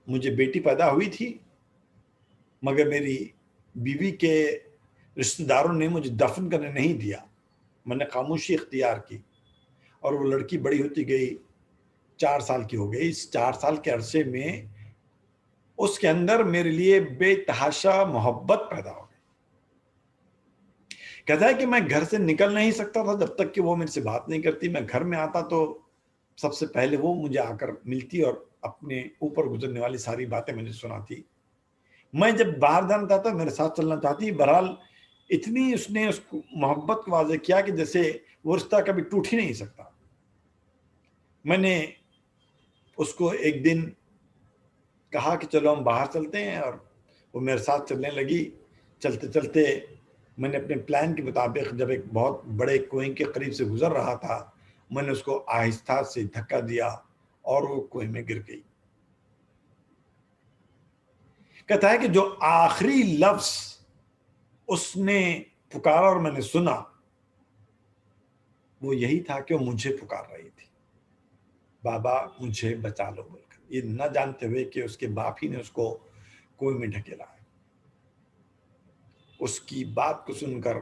مجھے بیٹی پیدا ہوئی تھی مگر میری بیوی کے رشتہ داروں نے مجھے دفن کرنے نہیں دیا، میں نے خاموشی اختیار کی اور وہ لڑکی بڑی ہوتی گئی، 4 سال کی ہو گئی۔ اس 4 سال کے عرصے میں اس کے اندر میرے لیے بے تحاشا محبت پیدا ہو گئی۔ کہتا ہے کہ میں گھر سے نکل نہیں سکتا تھا جب تک کہ وہ میرے سے بات نہیں کرتی۔ میں گھر میں آتا تو سب سے پہلے وہ مجھے آ کر ملتی اور اپنے اوپر گزرنے والی ساری باتیں مجھے سناتی۔ میں جب باہر جانا چاہتا میرے ساتھ چلنا چاہتی۔ بہرحال اتنی اس نے اس محبت کو واضح کیا کہ جیسے وہ رشتہ کبھی ٹوٹ ہی نہیں سکتا۔ میں نے اس کو ایک دن کہا کہ چلو ہم باہر چلتے ہیں، اور وہ میرے ساتھ چلنے لگی۔ چلتے چلتے میں نے اپنے پلان کے مطابق جب ایک بہت بڑے کنویں کے قریب سے گزر رہا تھا، میں نے اس کو آہستہ سے دھکا دیا اور وہ کنویں میں گر گئی۔ کہتا ہے کہ جو آخری لفظ اس نے پکارا اور میں نے سنا وہ یہی تھا کہ وہ مجھے پکار رہی تھی، بابا مجھے بچا لو بول کر، یہ نہ جانتے ہوئے کہ اس کے باپ ہی نے اس کو کنویں میں ڈھکیلا ہے۔ اس کی بات کو سن کر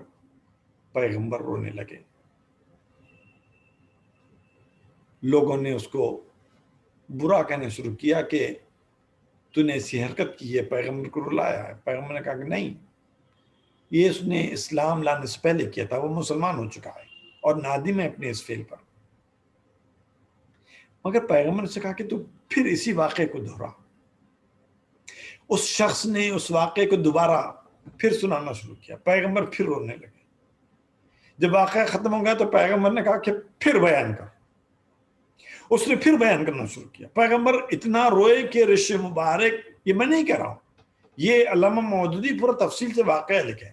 پیغمبر رونے لگے، لوگوں نے اس کو برا کہنا شروع کیا کہ تو نے ایسی حرکت کی ہے، پیغمبر کو رلایا ہے۔ پیغمبر نے کہا کہ نہیں، یہ اس نے اسلام لانے سے پہلے کیا تھا، وہ مسلمان ہو چکا ہے اور نادم ہے اپنے اس فعل پر۔ مگر پیغمبر سے کہا کہ تو پھر اسی واقعے کو دہرا۔ اس شخص نے اس واقعے کو دوبارہ پھر سنانا شروع کیا، پیغمبر پھر رونے لگے۔ جب واقعہ ختم ہو گیا تو پیغمبر نے کہا کہ پھر بیان کر۔ اس نے پھر بیان کرنا شروع کیا۔ پیغمبر اتنا روئے کہ رش مبارک، یہ میں نہیں کہہ رہا ہوں، یہ علامہ مودودی پورا تفصیل سے واقعہ لکھے،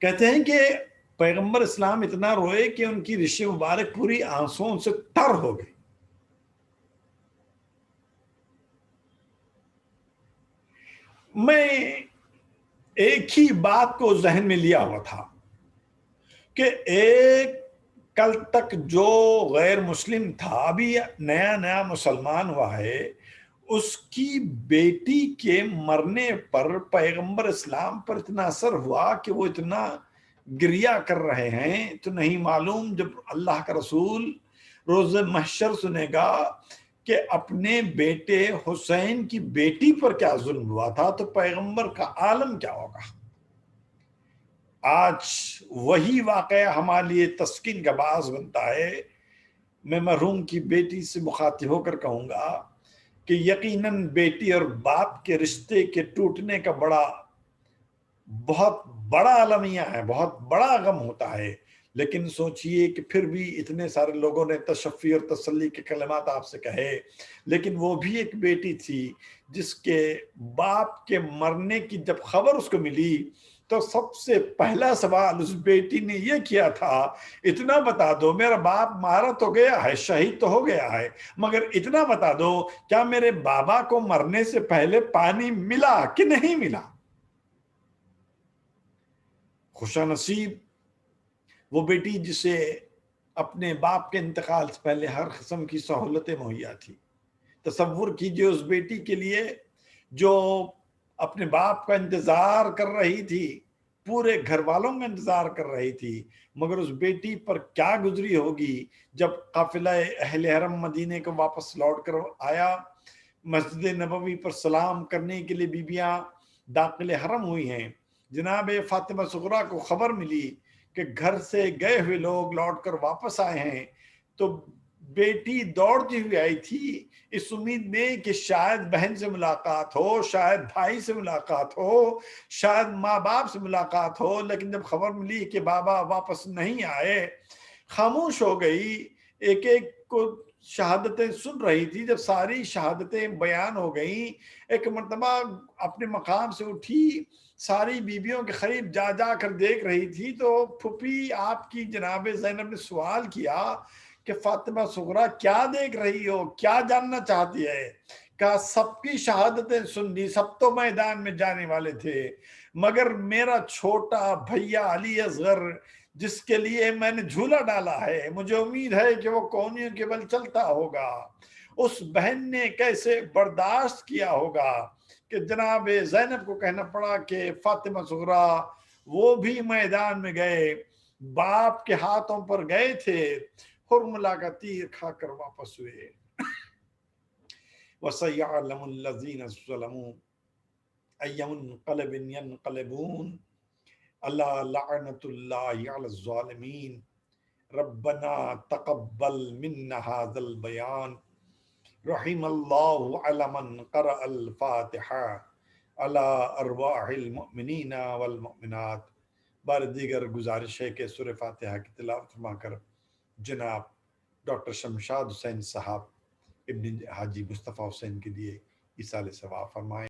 کہتے ہیں کہ پیغمبر اسلام اتنا روئے کہ ان کی رش مبارک پوری آنسوں سے تر ہو گئی۔ میں ایک ہی بات کو ذہن میں لیا ہوا تھا کہ ایک کل تک جو غیر مسلم تھا، ابھی نیا نیا مسلمان ہوا ہے، اس کی بیٹی کے مرنے پر پیغمبر اسلام پر اتنا اثر ہوا کہ وہ اتنا گریہ کر رہے ہیں، تو نہیں معلوم جب اللہ کا رسول روز محشر سنے گا کہ اپنے بیٹے حسین کی بیٹی پر کیا ظلم ہوا تھا تو پیغمبر کا عالم کیا ہوگا۔ آج وہی واقعہ ہمارے لیے تسکین کا باعث بنتا ہے۔ میں مرحوم کی بیٹی سے مخاطب ہو کر کہوں گا کہ یقیناً بیٹی اور باپ کے رشتے کے ٹوٹنے کا بہت بڑا المیہ ہے، بہت بڑا غم ہوتا ہے، لیکن سوچئے کہ پھر بھی اتنے سارے لوگوں نے تشفی اور تسلی کے کلمات آپ سے کہے، لیکن وہ بھی ایک بیٹی تھی جس کے باپ کے مرنے کی جب خبر اس کو ملی تو سب سے پہلا سوال اس بیٹی نے یہ کیا تھا، اتنا بتا دو میرا باپ مارا تو گیا ہے، شہید تو ہو گیا ہے، مگر اتنا بتا دو کیا میرے بابا کو مرنے سے پہلے پانی ملا کہ نہیں ملا۔ خوشا نصیب وہ بیٹی جسے اپنے باپ کے انتقال سے پہلے ہر قسم کی سہولتیں مہیا تھی۔ تصور کیجئے اس بیٹی کے لیے جو اپنے باپ کا انتظار کر رہی تھی، پورے گھر والوں کا انتظار کر رہی تھی، مگر اس بیٹی پر کیا گزری ہوگی جب قافلہ اہل حرم مدینے کو واپس لوٹ کر آیا، مسجد نبوی پر سلام کرنے کے لیے بیبیاں داخل حرم ہوئی ہیں، جناب فاطمہ صغریٰ کو خبر ملی کہ گھر سے گئے ہوئے لوگ لوٹ کر واپس آئے ہیں، تو بیٹی دوڑتی ہوئی آئی تھی اس امید میں کہ شاید بہن سے ملاقات ہو، شاید بھائی سے ملاقات ہو، شاید ماں باپ سے ملاقات ہو، لیکن جب خبر ملی کہ بابا واپس نہیں آئے خاموش ہو گئی۔ ایک ایک کو شہادتیں سن رہی تھی، جب ساری شہادتیں بیان ہو گئیں ایک مرتبہ اپنے مقام سے اٹھی، ساری بیبیوں کے قریب جا جا کر دیکھ رہی تھی تو پھوپھی آپ کی جناب زینب نے سوال کیا کہ فاطمہ صغریٰ کیا دیکھ رہی ہو، کیا جاننا چاہتی ہے؟ کہا سب کی شہادتیں سن لی، سب تو میدان میں جانے والے تھے، مگر میرا چھوٹا بھیا علی اصغر جس کے لیے میں نے جھولا ڈالا ہے، مجھے امید ہے کہ وہ کونیوں کے بل چلتا ہوگا، اس بہن نے کیسے برداشت کیا ہوگا کہ جناب زینب کو کہنا پڑا کہ فاطمہ صغریٰ وہ بھی میدان میں گئے، باپ کے ہاتھوں پر گئے تھے، حرملہ کا تیر کھا کر واپس ہوئے۔ وَسَيَعْلَمُ الَّذِينَ ظَلَمُوا أَيَّ مُنقَلَبٍ يَنقَلِبُونَ أَلَا لَعْنَةُ اللَّهِ عَلَى الظَّالِمِينَ رَبَّنَا تَقَبَّلْ مِنَّا هَذَا الْبَيَانَ رحم اللہ علی من قرأ الفاتحہ علی ارواح المؤمنین والمؤمنات۔ بار دیگر گزارش ہے کہ سورہ فاتحہ کی تلاوت فرما کر جناب ڈاکٹر شمشاد حسین صاحب ابن حاجی مصطفیٰ حسین کے لیے ایصال ثواب فرمائیں۔